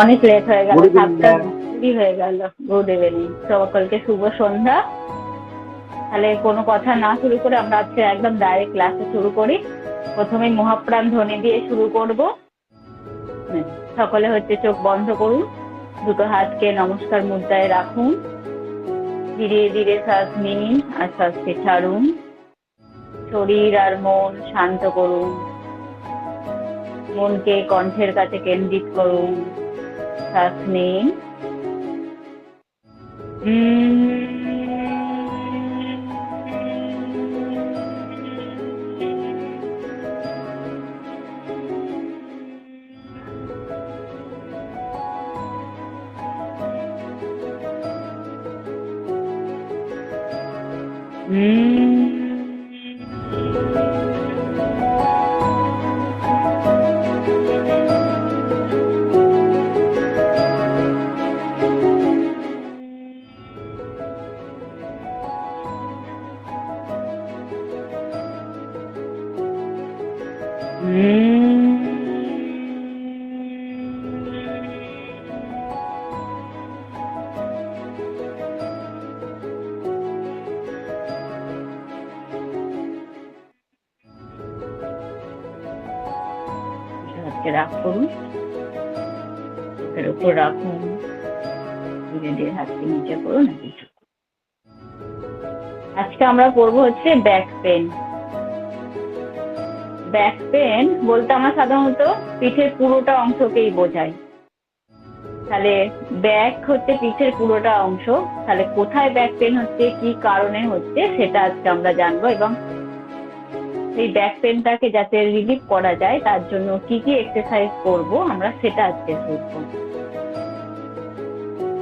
অনেক লেট হয়ে গেল, গুড ইভিনিং 7টা ম্যাম। 20 হয়ে গেল। গুড ইভিনিং, সকলকে শুভ সন্ধ্যা। তাহলে কোনো কথা না শুরু করে আমরা আজকে একদম ডাইরেক্ট ক্লাসে শুরু করি। প্রথমে মহাপ্রাণ ধ্বনি দিয়ে শুরু করব। সকলে হচ্ছে চোখ বন্ধ করুন, দুটো হাতকে নমস্কার মুদ্রায় রাখুন, ধীরে ধীরে শ্বাস নিন আর শ্বাসকে ছাড়ুন। শরীর আর মন শান্ত করুন, মনকে কণ্ঠের কাছে কেন্দ্রিত করুন। শ্বাস নিন, হাতকে রাখ করুন, চোখের উপর রাখুন, ধীরে ধীরে হাতকে নিচে করুন। আজকে আমরা পড়বো হচ্ছে ব্যাক পেন। ব্যাক পেন বলতে আমরা সাধারণত পিঠের পুরোটা অংশকেই বোঝাই। তাহলে ব্যাক হচ্ছে পিঠের পুরোটা অংশ। তাহলে কোথায় ব্যাক পেন হচ্ছে, কি কারণে হচ্ছে, সেটা আজকে আমরা জানবো, এবং এই ব্যাক পেনটাকে যাতে রিলিফ করা যায় তার জন্য কি কি এক্সারসাইজ করব আমরা সেটা আজকে শিখব।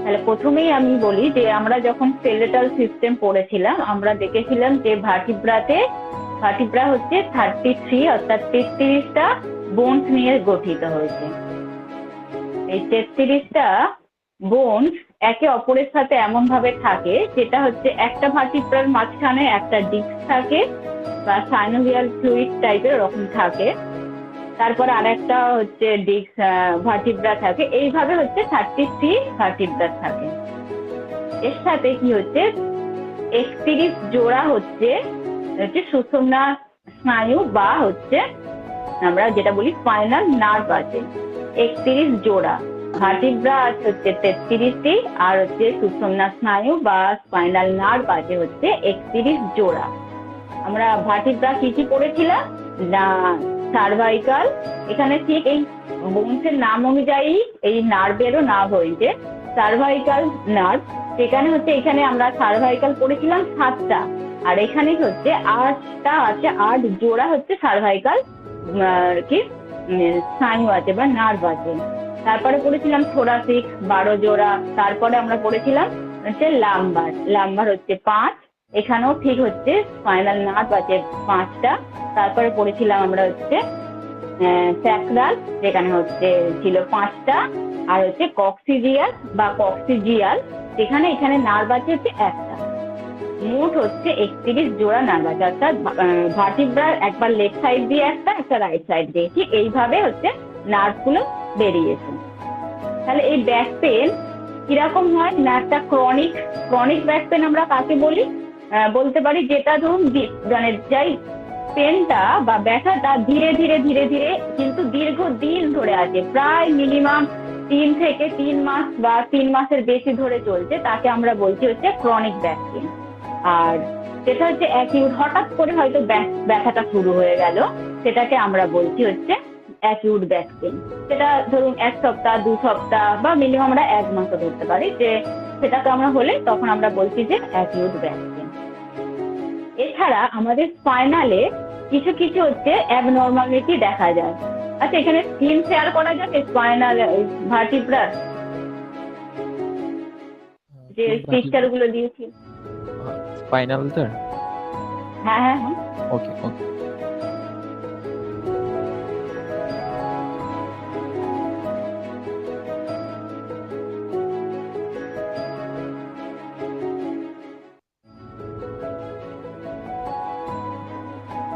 তাহলে প্রথমেই আমি বলি যে আমরা যখন স্কেলেটাল সিস্টেম পড়েছিলাম আমরা দেখেছিলাম যে ভার্টিব্রা হচ্ছে 33 অর্থাৎ 33টা বোনস নিয়ে গঠিত হয়েছে। এই 33টা বোনস একে অপরের সাথে এমন ভাবে থাকে যেটা হচ্ছে একটা ভার্টিব্রার মাঝখানে একটা ডিস্ক থাকে বা সাইনোভিয়াল ফ্লুইড টাইপের ওরকম থাকে, তারপরে আরেকটা হচ্ছে ডিস্ক ভার্টিব্রা থাকে। এইভাবে হচ্ছে 33 ভার্টিব্রা থাকে। এর সাথে কি হচ্ছে 31 জোড়া হচ্ছে সুষুম্না স্নায়ু বা হচ্ছে আমরা যেটা বলি স্পাইনাল নার্ভ আছে। 31 জোড়া ভার্টিব্রা আছে হচ্ছে 33টি, আর হচ্ছে সুষুম্না স্নায়ু বা স্পাইনাল নার্ভ আছে হচ্ছে 31 জোড়া। আমরা ভার্টিব্রা কি কি পড়েছিলাম না, সার্ভাইকাল, এখানে ঠিক এই বোনসের নাম অনুযায়ী এই নার্ভেরও নাম হয়েছে সার্ভাইকাল নার্ভ। সেখানে হচ্ছে এখানে আমরা সার্ভাইকাল পড়েছিলাম 7টা, আর এখানে হচ্ছে 8টা আছে, 8 জোড়া হচ্ছে সার্ভাইকাল কি স্নায়ু আছে বা নার্ভ আছে। তারপরে পড়েছিলাম থোরাসিক 12 জোড়া। তারপরে আমরা পড়েছিলাম হচ্ছে লাম্বার হচ্ছে 5, এখানেও ঠিক হচ্ছে স্পাইনাল নার্ভ আছে 5টা। তারপরে পড়েছিলাম আমরা হচ্ছে স্যাক্রাল, যেখানে হচ্ছে ছিল 5টা, আর হচ্ছে কক্সিজিয়াল বা কক্সিজিয়াল, যেখানে এখানে নার্ভ আছে হচ্ছে 1টা। মোট হচ্ছে 31 জোড়া নার্ভ আছে, অর্থাৎ ভার্টিব্রার একবার লেফট সাইড দিয়ে একটা রাইট সাইড দিয়ে, ঠিক এইভাবে হচ্ছে নার্ভগুলো বেরিয়েছে। তাহলে এই ব্যাক পেন কিরকম হয় না, একটা ক্রনিক ব্যাক পেন আমরা কাকে বলি, বলতে পারি যেটা ধরুন মানে যাই পেনটা বা ব্যথাটা ধীরে ধীরে ধীরে ধীরে কিন্তু দীর্ঘদিন ধরে আছে, প্রায় মিনিমাম 3 থেকে 3 মাস বা 3 মাসের বেশি ধরে চলছে, তাকে আমরা বলছি হচ্ছে ক্রনিক ব্যাক পেন। আর যেটা হচ্ছে অ্যাকিউট, হঠাৎ করে হয়তো ব্যথাটা শুরু হয়ে গেল, সেটাকে আমরা বলছি হচ্ছে অ্যাকিউট ব্যাক পেন। সেটা ধরুন 1 সপ্তাহ 2 সপ্তাহ বা মিনিমাম আমরা 1 মাসও ধরতে পারি, যে সেটাকে আমরা হলে তখন আমরা বলছি যে অ্যাকিউট ব্যাক পেন। এছাড়া আমাদের স্পাইনালে কিছু কিছু হচ্ছে অ্যাবনর্মালিটি দেখা যায়। আচ্ছা, এখানে স্কিন শেয়ার করা যাবে স্পাইনাল ভার্টিব্রার যে পিকচার গুলো দিয়েছি? স্পাইনালটা? হ্যাঁ হ্যাঁ হ্যাঁ, ওকে ওকে।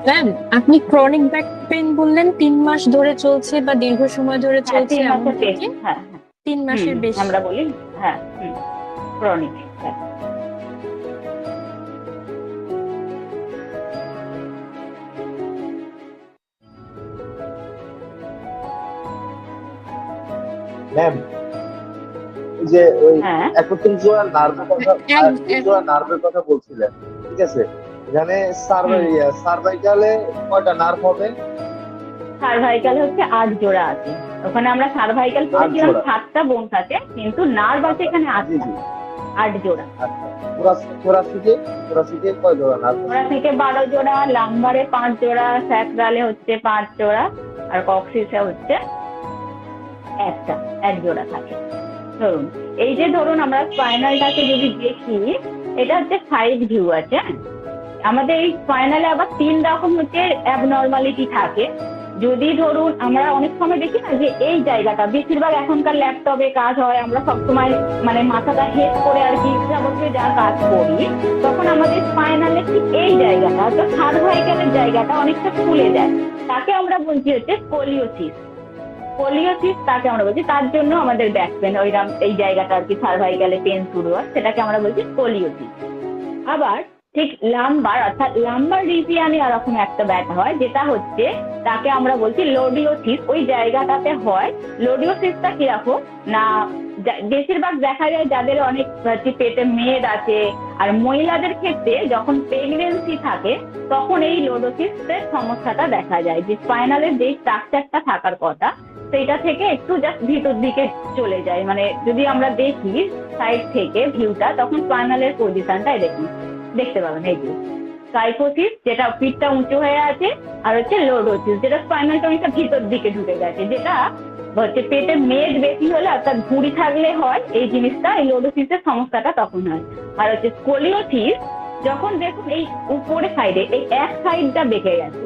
ম্যাম, আপনি ক্রনিক ব্যাক পেন বললেন 3 মাস ধরে চলছে বা দীর্ঘ সময় ধরে চলছে, 3 এমন মাসের কি? বেশি। হ্যাঁ হ্যাঁ, 3 মাসের বেশি। আমরা বলি হ্যাঁ ক্রনিক। ম্যাম যে ওই হ্যাঁ 31 জোড়া নার্ভের কথা বলছিলেন, ঠিক আছে? এখানে সার্ভাইকালে কয়টা নার্ভ হবে? সার্ভাইকাল হচ্ছে 8 জোড়া আছে। ওখানে আমরা সার্ভাইকাল করেছিলাম জোড়া। 7টা বোনস আছে, কিন্তু নার্ভ আছে এখানে জি জি 8 জোড়া। আচ্ছা, থোরাসিকে কয় জোড়া নার্ভ? ওরা থেকে 12 জোড়া, লাম্বারে 5 জোড়া, স্যাক্রালে হচ্ছে 5 জোড়া, আর কক্সিসে হচ্ছে এক জোড়া থাকে। ধরুন এই যে ধরুন আমরা স্পাইনালটাকে যদি দেখি, এটা হচ্ছে সাইড ভিউ আছে। আমাদের এই স্পাইনালে আবার 3 রকম হচ্ছে অ্যাবনর্মালিটি থাকে। যদি ধরুন আমরা অনেক সময় দেখি না যে এই জায়গাটা, বেশিরভাগ এখনকার ল্যাপটপে কাজ হয়, আমরা সবসময় মানে মাথাটা হেড করে আর কি যাবতীয় যা কাজ করি, তখন আমাদের স্পাইনালে ঠিক এই জায়গাটা অর্থাৎ সার্ভাইকালের জায়গাটা অনেকটা ফুলে যায়। তাকে আমরা বলছি হচ্ছে স্কোলিওসিস। তাকে আমরা বলছি, তার জন্য আমাদের ব্যাক পেন, ওইরকম এই জায়গাটা আর কি সার্ভাইকালে পেন শুরু হয়, সেটাকে আমরা বলছি স্কোলিওসিস। আবার ঠিক লাম্বার অর্থাৎ লাম্বার রিজিয়ানে এরকম একটা ব্যথা হয়, যেটা হচ্ছে তাকে আমরা বলছি লোডিওসিস। ওই জায়গাটাতে হয়। লোডিওসিসটা কিরকম না, বেশিরভাগ দেখা যায় যাদের অনেক পেটে মেদ আছে আর মহিলাদের ক্ষেত্রে যখন প্রেগনেন্সি থাকে তখন এই লোডোসিসের সমস্যাটা দেখা যায়, যে স্পাইনালের যে স্ট্রাকচারটা থাকার কথা সেটা থেকে একটু জাস্ট ভিতর দিকে চলে যায়। মানে যদি আমরা দেখি সাইড থেকে ভিউটা, তখন স্পাইনালের পজিশনটা দেখতে পাবেন। এই যে সাইকোসিস, যেটা পিঠটা উঁচু হয়ে আছে, আর হচ্ছে লোডোসিস, যেটা স্পাইনালটা অনেকটা ভিতর দিকে ঢুকে গেছে, যেটা হচ্ছে পেটে মেদ বেশি হলে অর্থাৎ ভুঁড়ি থাকলে হয় এই জিনিসটা, এই লোডোসিসের সমস্যাটা তখন হয়। আর হচ্ছে স্কোলিওসিস, যখন দেখুন এই উপরের সাইডে এই এক সাইডটা বেঁকে গেছে,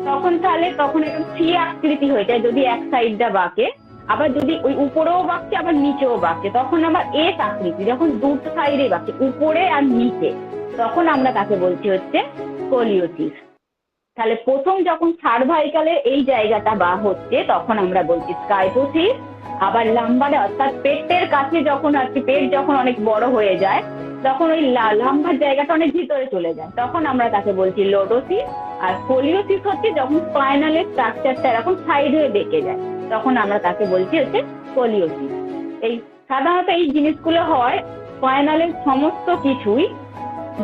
তখন এরকম সি আকৃতি হয়ে যায় যদি এক সাইডটা বাঁকে, আবার যদি ওই উপরেও বাঁকছে আবার নিচেও বাঁকছে, তখন আবার এস আকৃতি, যখন দুটো সাইডে বাঁকছে উপরে আর নিচে, তখন আমরা তাকে বলছি হচ্ছে স্কোলিওসিস। তাহলে প্রথম যখন সার্ভাইকালে এই জায়গাটা বা হচ্ছে তখন আমরা বলছি স্কাইটোসিস। আবার লাম্বারে অর্থাৎ পেটের কাছে যখন আর কি পেট যখন অনেক বড় হয়ে যায়, তখন ওই লাম্বার জায়গাটা অনেক ভিতরে চলে যায়, তখন আমরা তাকে বলছি লোডোসিস। আর স্কোলিওসিস হচ্ছে যখন স্পাইনালের স্ট্রাকচারটা এরকম সাইড হয়ে বেঁকে যায়, তখন আমরা তাকে বলছি হচ্ছে স্কোলিওসিস। এই সাধারণত এই জিনিসগুলো হয় স্পাইনালের সমস্ত কিছুই।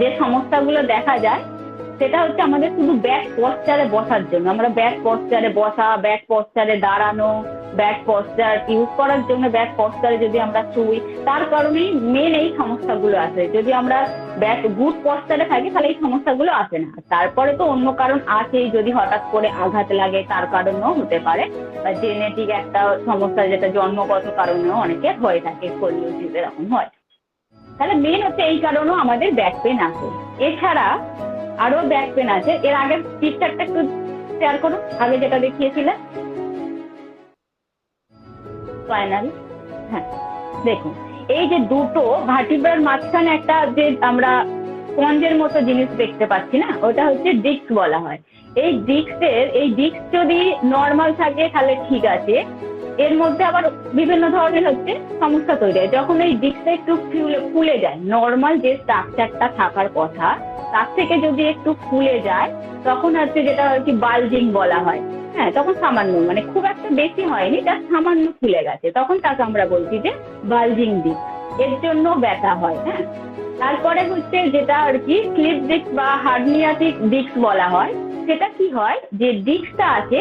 যে সমস্যাগুলো দেখা যায় সেটা হচ্ছে আমাদের শুধু ব্যাক পশ্চারে বসার জন্য, আমরা ব্যাক পশ্চারে বসা, ব্যাক পশ্চারে দাঁড়ানো, ব্যাক পশ্চার ইউজ করার জন্য ব্যাক পশ্চারে যদি আমরা শুই, তার কারণেই মেন এই সমস্যাগুলো আসে। যদি আমরা ব্যাক গুড পশ্চারে থাকি তাহলে এই সমস্যাগুলো আসে না। তারপরে তো অন্য কারণ আছেই, যদি হঠাৎ করে আঘাত লাগে তার কারণেও হতে পারে, বা জেনেটিক একটা সমস্যা যেটা জন্মগত কারণেও অনেকে হয়ে থাকে, স্কোলিওসিস এরকম হয়। তাহলে মেন হচ্ছে এই কারণেও আমাদের ব্যাক পেন আসে। এছাড়া আরো ব্যাক পেন আছে। এর আগের পিকচারটা একটু শেয়ার করুন, আগে যেটা দেখিয়েছিলেন স্পাইনাল। হ্যাঁ দেখুন, এই যে দুটো ভার্টিব্রার মাঝখানে একটা যে আমরা স্পঞ্জের মতো জিনিস দেখতে পাচ্ছি না, ওটা হচ্ছে ডিস্ক বলা হয়। এই ডিস্ক যদি নর্মাল থাকে তাহলে ঠিক আছে, এর মধ্যে আবার বিভিন্ন ধরনের হচ্ছে সমস্যা তৈরি হয়। যখন এই ডিস্কটা একটু ফুলে যায়, নর্মাল যে স্ট্রাকচারটা থাকার কথা তার থেকে যদি একটু ফুলে যায়, তখন হচ্ছে যেটা আর কি বালজিং বলা হয়। হ্যাঁ, তখন সামান্য, মানে খুব একটা বেশি হয়নি, তার সামান্য ফুলে গেছে, তখন তাকে আমরা বলছি যে বালজিং ডিস্ক। এর জন্য ব্যথা হয়। হ্যাঁ, তারপরে হচ্ছে যেটা আর কি স্লিপ ডিস্ক বা হার্নিয়াটিক ডিস্ক বলা হয়। সেটা কি হয়, যে ডিস্কটা আছে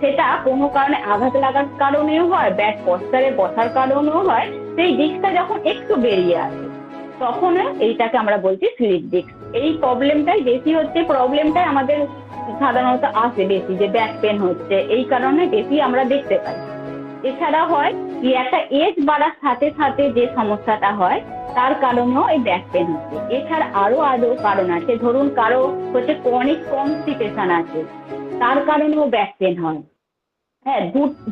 সেটা কোনো কারণে আঘাত লাগার কারণেও হয়, ব্যাক পশ্চারে বসার কারণেও হয়। সেই ডিস্কটা যখন একটু বেরিয়ে আসে তখন এইটাকে আমরা বলছি স্লিপ ডিস্ক। এই প্রবলেমটাই বেশি হচ্ছে, প্রবলেমটাই আমাদের সাধারণত আসে বেশি, যে ব্যাক পেন হচ্ছে, এই কারণে বেশি আমরা দেখতে পাই। এছাড়া হয় কি, একটা এজ বাড়ার সাথে সাথে যে সমস্যাটা হয় তার কারণেও এই ব্যাক পেন হচ্ছে। এছাড়া আরো কারণ আছে, ধরুন কারো হচ্ছে ক্রনিক কনস্টিপেশন আছে, তার কারণেও ব্যাক পেন হয়। হ্যাঁ,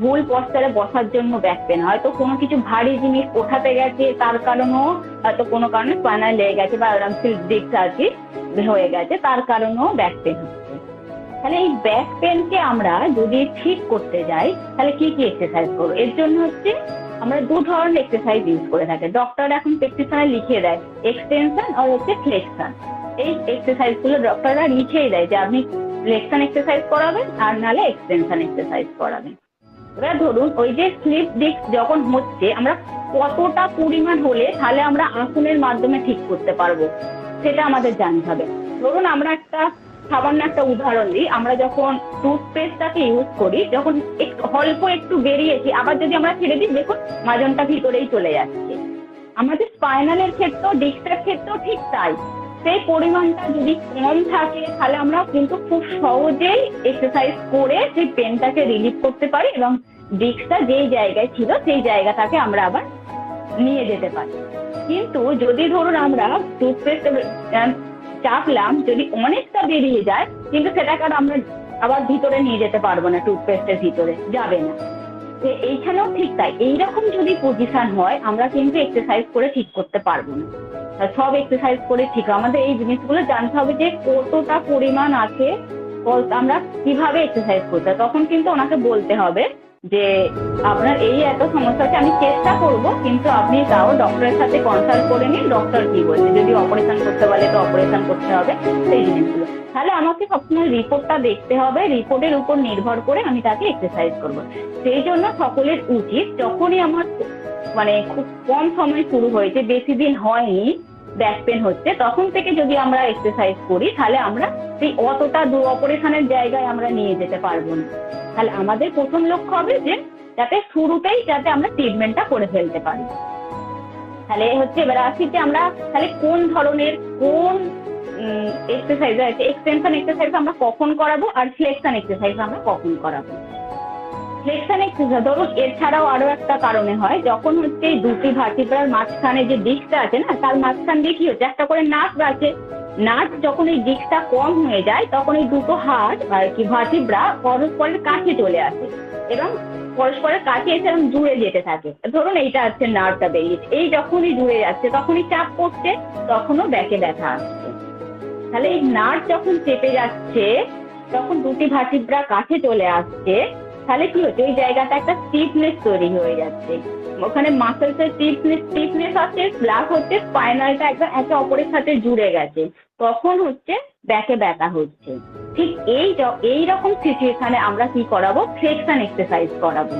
ভুল পশ্চারে বসার জন্য ব্যাক পেন হয়। তো কোনো কিছু ভারী জিনিস ওঠাতে গেছে তার কারণেও হয়তো কোনো কারণে স্পাইনাল লেগে গেছে বা স্লিপ ডিস্ক আর কি হয়ে গেছে, তার কারণেও ব্যাক পেন হচ্ছে। তাহলে এই ব্যাক পেনকে আমরা যদি ঠিক করতে যাই তাহলে কি কি এক্সারসাইজ করবো? এর জন্য হচ্ছে আমরা দু ধরনের এক্সারসাইজ ইউজ করে থাকি। ডক্টর এখন প্রেসক্রিপশনে লিখে দেয় এক্সটেনশন আর হচ্ছে ফ্লেক্সন। এই এক্সারসাইজ গুলো ডক্টররা লিখেই দেয় যে আপনি ফ্লেক্সন এক্সারসাইজ করাবেন আর নালে এক্সটেনশন এক্সারসাইজ করাবেন। এবার ধরুন ওই যে স্লিপ ডিস্ক যখন হচ্ছে, আমরা কতটা পরিমাণ হলে তাহলে আমরা আসনের মাধ্যমে ঠিক করতে পারবো সেটা আমাদের জানতে হবে। ধরুন আমরা একটা সামান্য একটা উদাহরণ দিই, আমরা যখন টুথপেস্টটাকে ইউজ করি, যখন অল্প একটু বেরিয়েছি আবার যদি আমরা ছেড়ে দিই, দেখুন মাজনটা ভিতরেই চলে যাচ্ছে। আমাদের স্পাইনালের ক্ষেত্রেও ডিস্কের ক্ষেত্রেও ঠিক তাই। সেই পরিমাণটা যদি কম থাকে তাহলে আমরা কিন্তু খুব সহজেই এক্সারসাইজ করে সেই পেনটাকে রিলিভ করতে পারি এবং ডিস্কটা যেই জায়গায় ছিল সেই জায়গাটাকে আমরা আবার নিয়ে যেতে পারি। কিন্তু যদি ধরুন আমরা টুথপেস্ট চাপলাম, যদি অনেকটা বেরিয়ে যায় কিন্তু সেটাকে আর আমরা আবার ভিতরে নিয়ে যেতে পারবো না, টুথপেস্টের ভিতরে যাবে না। এইখানেও ঠিক তাই, এইরকম যদি পজিশন হয় আমরা কিন্তু এক্সারসাইজ করে ঠিক করতে পারবো না। সব এক্সারসাইজ করে ঠিক আমাদের এই জিনিসগুলো জানতে হবে যে কতটা পরিমাণ আছে, আমরা কিভাবে এক্সারসাইজ করতে হয়। তখন কিন্তু ওনাকে বলতে হবে যে আপনার এই এত সমস্যা আছে, আমি চেষ্টা করব, কিন্তু আপনি তাও ডক্টরের সাথে কনসাল্ট করে নিন, ডক্টর কি বলছে। যদি অপারেশন করতে বলে তো অপারেশন করতে হবে, সেই জিনিসগুলো। তাহলে আমাকে সবসময় রিপোর্টটা দেখতে হবে, রিপোর্টের উপর নির্ভর করে আমি তাকে এক্সারসাইজ করব। সেই জন্য সকলের উচিত যখনই আমার মানে খুব কম সময় শুরু হয়েছে, বেশি দিন হয়নি ব্যাক পেন হচ্ছে, তখন থেকে যদি আমরা এক্সারসাইজ করি তাহলে আমরা সেই অতটা অপারেশনের জায়গায় আমরা নিয়ে যেতে পারবো না। তাহলে আমাদের প্রথম লক্ষ্য হবে যে যাতে শুরুতেই যাতে আমরা ট্রিটমেন্টটা করে ফেলতে পারি। তাহলে হচ্ছে এবার আসি যে আমরা তাহলে কোন ধরনের কোন এক্সারসাইজ আছে, এক্সটেনশন এক্সারসাইজ আমরা কখন করাবো আর ফ্লেক্সন এক্সারসাইজ আমরা কখন করাবো। ফ্লেক্সন এক্সারসাইজ ধরুন এছাড়াও আরো একটা কারণে হয়, যখন হচ্ছে দুটি ভার্টিব্রার মাঝখানে যে ডিস্কটা আছে না, তার মাঝখান দিয়ে কি হচ্ছে একটা করে নার্ভ আছে, নার্ভ যখন এই ডিস্কটা কম হয়ে যায় তখন এই দুটো হাড় আর কি ভার্টিব্রা পরস্পরের কাছে চলে আসে এবং পরস্পরের কাছে এসে জুড়ে যেতে থাকে। ধরুন এইটা আছে নার্ভটা বেরিয়েছে, এই যখনই জুড়ে যাচ্ছে তখনই চাপ পড়ছে, তখনও ব্যাকে ব্যথা আসছে। তাহলে এই নার্ভ যখন চেপে যাচ্ছে তখন দুটি ভার্টিব্রা কাছে চলে আসছে, তাহলে কি হচ্ছে ওই জায়গাটা একটা স্টিফনেস তৈরি হয়ে যাচ্ছে, ওখানে মাসেলসের স্টিফনেস আছে, প্লাস হচ্ছে স্পাইনালটা একদম একে অপরের সাথে জুড়ে গেছে, তখন হচ্ছে ব্যাকে ব্যথা হচ্ছে। ঠিক এই রকম সিচুয়েশনে আমরা কি করাবো, ফ্লেক্সন এক্সারসাইজ করাবো।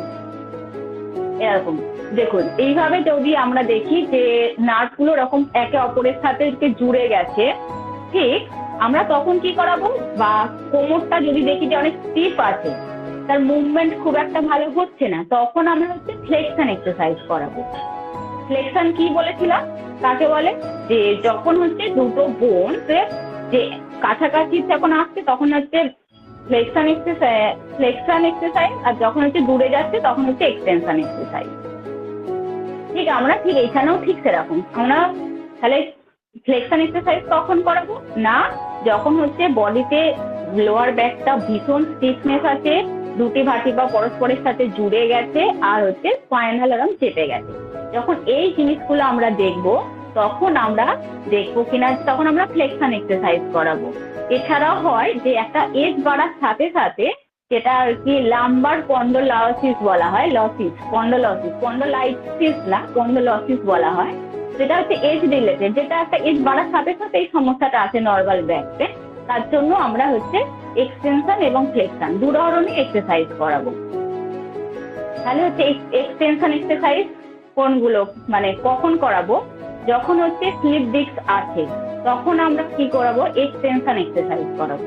এরকম দেখুন এইভাবে যদি আমরা দেখি যে নার্ভগুলো এরকম একে অপরের সাথে জুড়ে গেছে, ঠিক আমরা তখন কি করাবো, বা কোমরটা যদি দেখি যে অনেক স্টিফ আছে, তার মুভমেন্ট খুব একটা ভালো হচ্ছে না, তখন আমরা হচ্ছে ফ্লেক্সন এক্সারসাইজ করাবো। ফ্লেক্সন কি বলেছিলাম, কাকে বলে, যে যখন হচ্ছে দুটো বোন যে কাছাকাছি যখন আসছে তখন হচ্ছে ফ্লেক্সন এক্সারসাইজ, আর যখন হচ্ছে দূরে যাচ্ছে তখন হচ্ছে এক্সটেনশন এক্সারসাইজ। ঠিক আমরা ঠিক এখানেও ঠিক সেরকম আমরা তাহলে ফ্লেক্সন এক্সারসাইজ কখন করাবো না, যখন হচ্ছে বডিতে লোয়ার ব্যাকটা ভীষণ স্টিফনেস আছে, দুটি ভার্টিব্রা পরস্পরের সাথে জুড়ে গেছে আর হচ্ছে স্পাইনাল আরাম চেপে গেছে, যখন এই জিনিসগুলো আমরা দেখবো তখন আমরা দেখবো কিনা তখন আমরা ফ্লেক্সন এক্সারসাইজ করাবো। এছাড়াও হয় যে একটা এজ বাড়ার সাথে সাথে যেটা আর কি লাম্বার স্পন্ডোলাইসিস বলা হয়, স্পন্ডোলাইসিস বলা হয়, যেটা হচ্ছে এজ রিলেটেড, যেটা একটা এজ বাড়ার সাথে সাথে এই সমস্যাটা আছে নর্মাল ব্যাকে, তার জন্য আমরা হচ্ছে এক্সটেনশন এবং ফ্লেক্সন দু ধরনের এক্সারসাইজ করাবো। তাহলে হচ্ছে এক্সটেনশন এক্সারসাইজ কোনগুলো মানে কখন করাবো, যখন হচ্ছে স্লিপ ডিস্ক আছে তখন আমরা কি করাবো, এক্সটেনশন এক্সারসাইজ করাবো।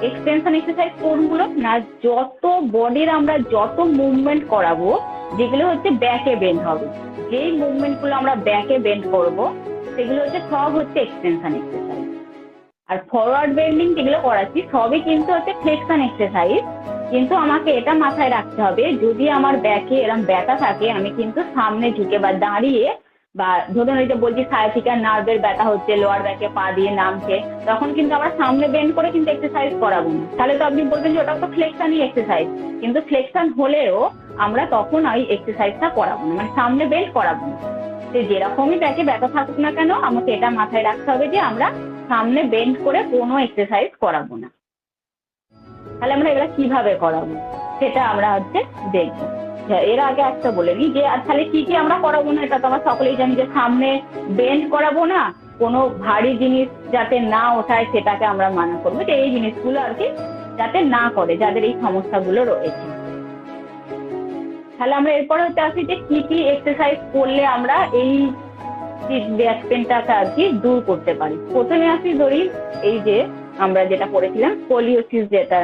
এক্সটেনশন এক্সারসাইজ কোনগুলো না, যত বডির আমরা যত মুভমেন্ট করাবো যেগুলো হচ্ছে ব্যাকে বেন্ড হবে, যেই মুভমেন্ট গুলো আমরা ব্যাকে বেন্ড করবো সেগুলো হচ্ছে সব হচ্ছে এক্সটেনশন এক্সারসাইজ। আর ফরওয়ার্ড বেন্ডিং যেগুলো করাচ্ছি সবই কিন্তু হচ্ছে ফ্লেক্সন এক্সারসাইজ। কিন্তু আমাকে এটা মাথায় রাখতে হবে, যদি আমার ব্যাকে এরকম ব্যথা থাকে আমি কিন্তু সামনে ঝুঁকে বা দাঁড়িয়ে, বা ধরুন ওই যে বলছি সায়াটিকার নার্ভের ব্যথা হচ্ছে লোয়ার ব্যাকে পা দিয়ে নামছে, তখন কিন্তু আমরা সামনে বেন্ড করে কিন্তু এক্সারসাইজ করাবো না। তাহলে তো আপনি বলবেন যে ওটা তো ফ্লেক্সনই এক্সারসাইজ, কিন্তু ফ্লেক্সন হলেও আমরা তখন ওই এক্সারসাইজটা করাবো না, মানে সামনে বেন্ড করাবো না। সে যেরকমই ব্যাকে ব্যথা থাকুক না কেন আমাকে এটা মাথায় রাখতে হবে যে আমরা সামনে বেন্ড করে কোনো এক্সারসাইজ করাবো না। তাহলে আমরা এগুলা কিভাবে করাবো সেটা আমরা হচ্ছে দেখবো। আচ্ছা, এর আগে একটা বলে নিই যে আর তাহলে কি কি আমরা করাবো না, এটা তো আমরা সকলেই জানি যে সামনে বেন্ড করাবো না, কোনো ভারী জিনিস যাতে না ওঠায় সেটাকে আমরা মানা করবো, যে এই জিনিসগুলো আর কি যাতে না করে যাদের এই সমস্যাগুলো রয়েছে। তাহলে আমরা এরপরে হচ্ছে আসি যে কি কি এক্সারসাইজ করলে আমরা এই ব্যাক পেনটাকে আর কি দূর করতে পারি। প্রথমে আসি ধরি এই যে আমরা যেটা পড়েছিলাম স্কোলিওসিস, যেটা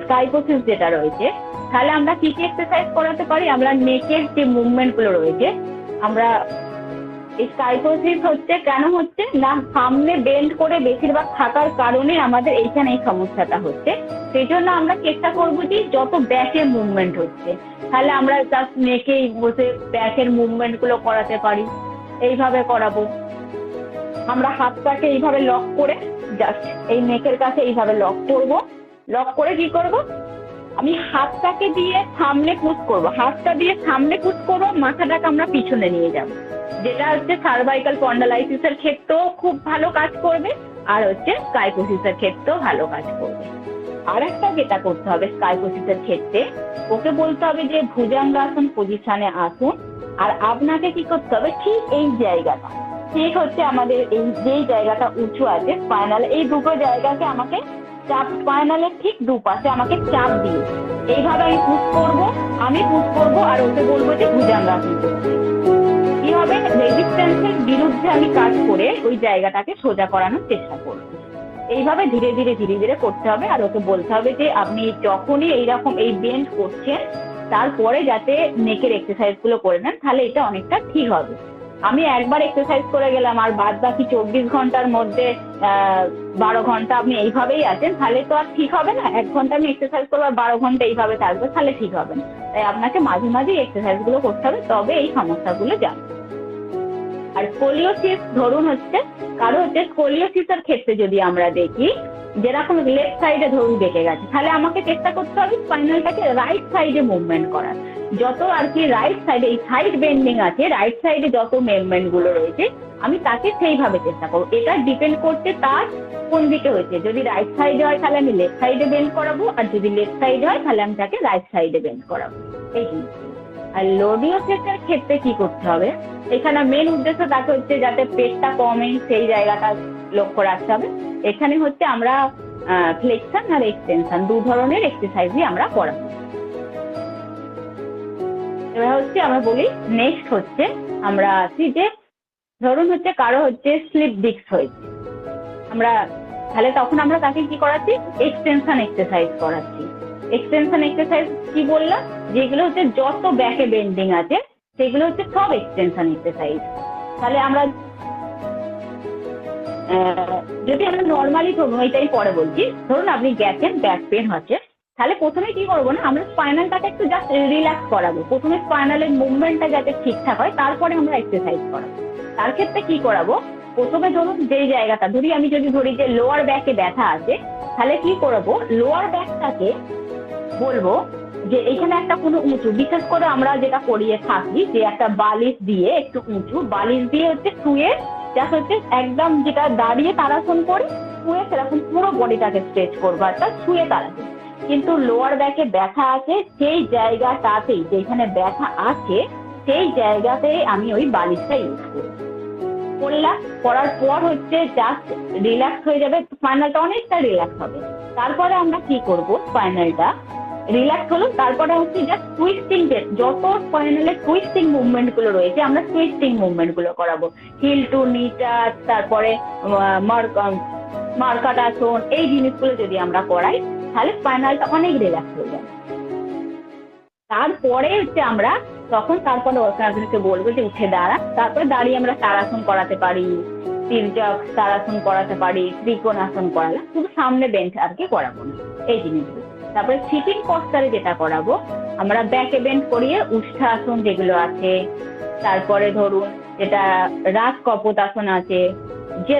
স্কাইকোসিস যেটা রয়েছে, তাহলে আমরা কি কি এক্সারসাইজ করাতে পারি। আমরা নেকের যে মুভমেন্ট গুলো রয়েছে, আমরা এই স্কাইকোসিস হচ্ছে কেন হচ্ছে না, সামনে বেন্ড করে বেশিরভাগ থাকার কারণে আমাদের এইখানে এই সমস্যাটা হচ্ছে। সেই জন্য আমরা চেষ্টা করবো যে যত ব্যাকের মুভমেন্ট হচ্ছে, তাহলে আমরা জাস্ট নেকেই বসে ব্যাকের মুভমেন্ট গুলো করাতে পারি। এইভাবে করাবো, আমরা হাতটাকে এইভাবে লক করে জাস্ট এই নেকের কাছে এইভাবে লক করব। লক করে কি করব, আমি হাতটাকে দিয়ে সামনে পুশ করব, হাতটা দিয়ে সামনে পুশ করব, মাথাটাকে আমরা পিছনে নিয়ে যাব, যেটা হচ্ছে সার্ভাইকাল স্পন্ডালাইসিসের ক্ষেত্রেও খুব ভালো কাজ করবে, আর হচ্ছে স্কাইকোসিসের ক্ষেত্রেও ভালো কাজ করবে। আর একটা যেটা করতে হবে স্কাইকোসিসের ক্ষেত্রে, ওকে বলতে হবে যে ভুজঙ্গাসন পজিশনে আসুন, আর আপনাকে কি করতে হবে ঠিক এই জায়গাটা, ঠিক হচ্ছে আমাদের এই যেই জায়গাটা উঁচু আছে স্পাইনাল, এই দুটো জায়গাকে আমাকে চাপ, স্পাইনালের ঠিক দুপাশে আমাকে চাপ দিয়ে এইভাবে আমি পুশ করবো, আর ওকে বলবো যে ভুজঙ্গাসন করতে। কি হবে, রেজিস্ট্যান্সের বিরুদ্ধে আমি কাজ করে ওই জায়গাটাকে সোজা করানোর চেষ্টা করবো। এইভাবে ধীরে ধীরে ধীরে ধীরে করতে হবে, আর ওকে বলতে হবে যে আপনি যখনই এইরকম এই বেন্ড করছেন তারপরে যাতে নেকের এক্সারসাইজ গুলো করে নেন, তাহলে এটা অনেকটা ঠিক হবে। আমি একবার এক্সারসাইজ করে গেলাম আর বাদ বাকি 24 ঘন্টার মধ্যে 12 ঘন্টা আপনি এইভাবেই আছেন, তাহলে তো আর ঠিক হবে না। 1 ঘন্টা আমি এক্সারসাইজ করবো আর 12 ঘন্টা এইভাবে থাকবে, তাহলে ঠিক হবে না। তাই আপনাকে মাঝে মাঝে এক্সারসাইজ গুলো করতে হবে, তবে এই সমস্যাগুলো যাবে। আর স্কোলিওসিস ধরুন হচ্ছে কারো হচ্ছে স্কোলিওসিসের ক্ষেত্রে যদি আমরা দেখি, যেরকম লেফট সাইডে ধরুন বেঁকে গেছে, তাহলে আমাকে চেষ্টা করতে হবে স্পাইনালটাকে রাইট সাইডে মুভমেন্ট করার। যত আর কি রাইট সাইডে এই সাইড বেন্ডিং আছে, রাইট সাইডে যত মুভমেন্ট গুলো রয়েছে আমি তাকে সেইভাবে চেষ্টা করবো। এটা ডিপেন্ড করছে তার কোন দিকে হয়েছে। যদি রাইট সাইডে হয় তাহলে আমি লেফট সাইডে বেন্ড করাবো, আর যদি লেফট সাইডে হয় তাহলে আমি তাকে রাইট সাইডে বেন্ড করাবো। এই জিনিসগুলো। আর লোডিওসিসের ক্ষেত্রে কি করতে হবে, এখানে মেন উদ্দেশ্য তাকে হচ্ছে যাতে পেটটা কমে সেই জায়গাটা লক্ষ্য রাখতে হবে। এখানে হচ্ছে আমরা ফ্লেকশন আর এক্সটেনশন দু ধরনের এক্সারসাইজই আমরা করাবো। এবার হচ্ছে আমরা বলি নেক্সট হচ্ছে আমরা আসি যে ধরুন হচ্ছে কারো হচ্ছে স্লিপ ডিস্ক হয়েছে, আমরা তাহলে তখন আমরা তাকে কি করাচ্ছি, এক্সটেনশন এক্সারসাইজ করাচ্ছি। এক্সটেনশন এক্সারসাইজ কি বললাম, যেগুলো হচ্ছে যত ব্যাকে বেন্ডিং আছে সেগুলো হচ্ছে সব এক্সটেনশন এক্সারসাইজ। তাহলে আমরা যদি আমরা নর্মালি ধরুন এটাই পরে বলছি, ধরুন আপনি গেছেন ব্যাক পেন হচ্ছে, তাহলে প্রথমে কি করবো না, আমরা স্পাইনালটাকে একটু জাস্ট রিল্যাক্স করাবো। প্রথমে স্পাইনালের মুভমেন্টটা যাতে ঠিকঠাক হয়, তারপরে আমরা এক্সারসাইজ করাবো। তার ক্ষেত্রে কি করাবো, প্রথমে ধরুন যেই জায়গাটা আমি যদি ধরি যে লোয়ার ব্যাকে ব্যথা আছে, তাহলে কি করবো, লোয়ার ব্যাকটাকে বলবো যে এখানে একটা কোনো উঁচু, বিশেষ করে আমরা যেটা করিয়ে থাকি যে একটা বালিশ দিয়ে, একটু উঁচু বালিশ দিয়ে হচ্ছে শুয়ে, যা হচ্ছে একদম যেটা দাঁড়িয়ে তাড়াসন করি, শুয়ে সেরকম পুরো বডিটাকে স্ট্রেচ করবো, আর তার শুয়ে তাড়াসন। কিন্তু লোয়ার ব্যাকে ব্যথা আছে সেই জায়গাটাতেই, যেখানে ব্যথা আছে সেই জায়গাতেই আমি ওই বালিশটা ইউজ করি। করলাম, করার পর হচ্ছে জাস্ট রিল্যাক্স হয়ে যাবে, স্পাইনালটা অনেকটা রিল্যাক্স হবে। তারপরে আমরা কি করব, স্পাইনালটা রিল্যাক্স হলো, তারপরে হচ্ছে জাস্ট টুইস্টিং, যত স্পাইনালের টুইস্টিং মুভমেন্ট গুলো রয়েছে আমরা টুইস্টিং মুভমেন্ট গুলো করাবো। হিল টু নি টাচ, তারপরে মার্কাটাসন, এই জিনিসগুলো যদি আমরা করাই তাহলে স্পাইনালটা অনেক রিল্যাক্স হয়ে যাবে। তারপরে হচ্ছে আমরা তারপরে ওকে বলবো যে উঠে দাঁড়া, তারপরে দাঁড়িয়ে আমরা তাড়াসন করাতে পারি, তির্যক তাড়াসন করাতে পারি, ত্রিকোণাসন করালাম, শুধু সামনে বেঞ্চ আর কি করাবো না, এই জিনিসগুলো। তারপরে সিটিং পস্টারে যেটা করাবো আমরা ব্যাকে বেন্ড করিয়ে উষ্ঠাসন যেগুলো আছে, তারপরে ধরুন যেটা রাজ কপোতাসন আছে, যে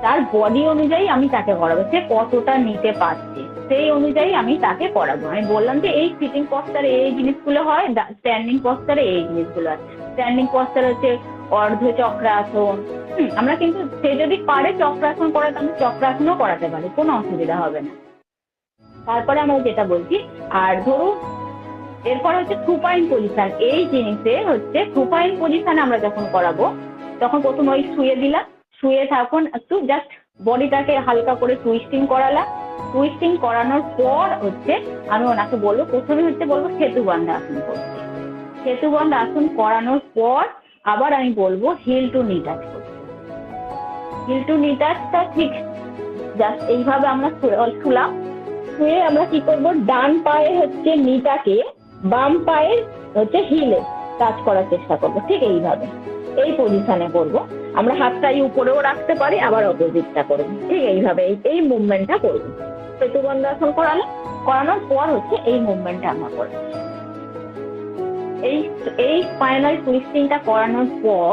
তার বডি অনুযায়ী আমি তাকে করাবো, সে কতটা নিতে পারছে সেই অনুযায়ী আমি তাকে করাবো। আমি বললাম যে এই সিটিং পস্টারে এই জিনিসগুলো হয়, স্ট্যান্ডিং পস্টারে এই জিনিসগুলো হয়। স্ট্যান্ডিং পস্টার হচ্ছে অর্ধ চক্রাসন। আমরা কিন্তু সে যদি পারে চক্রাসন করাতে আমি চক্রাসনও করাতে পারি, কোনো অসুবিধা হবে না। তারপরে আমরা যেটা বলছি, আর ধরুন এরপর হচ্ছে সুপাইন পজিশন। এই জিনিসে হচ্ছে সুপাইন পজিশনে আমরা যখন করাবো তখন প্রথম ওই শুয়ে দিলাম, শুয়ে থাকুন একটু, জাস্ট বডিটাকে হালকা করে টুইস্টিং করালাম। টুইস্টিং করানোর পর হচ্ছে আমি ওনাকে বলবো, প্রথমে হচ্ছে বলবো সেতুবন্ধ আসন করতে। সেতুবন্ধ আসন করানোর পর আবার আমি বলবো হিল টু নি টাচ করতে। হিল টু নি টাচটা ঠিক জাস্ট এইভাবে আমরা শুলাম। শুয়ে আমরা কি করব, ডান পায়ে হচ্ছে নিটাকে বাম পায়ের হচ্ছে হিলে টাচ করার চেষ্টা করব, ঠিক এইভাবে এই পজিশনে করব। আমরা হাতটা উপরেও রাখতে পারি, আবার অপোজিটটা করব, ঠিক এইভাবে এই মুভমেন্টটা করব। সেতুবন্ধ আসন করানোর পর হচ্ছে এই মুভমেন্টটা আমরা করব। এই স্পাইনাল টুইস্টিংটা করানোর পর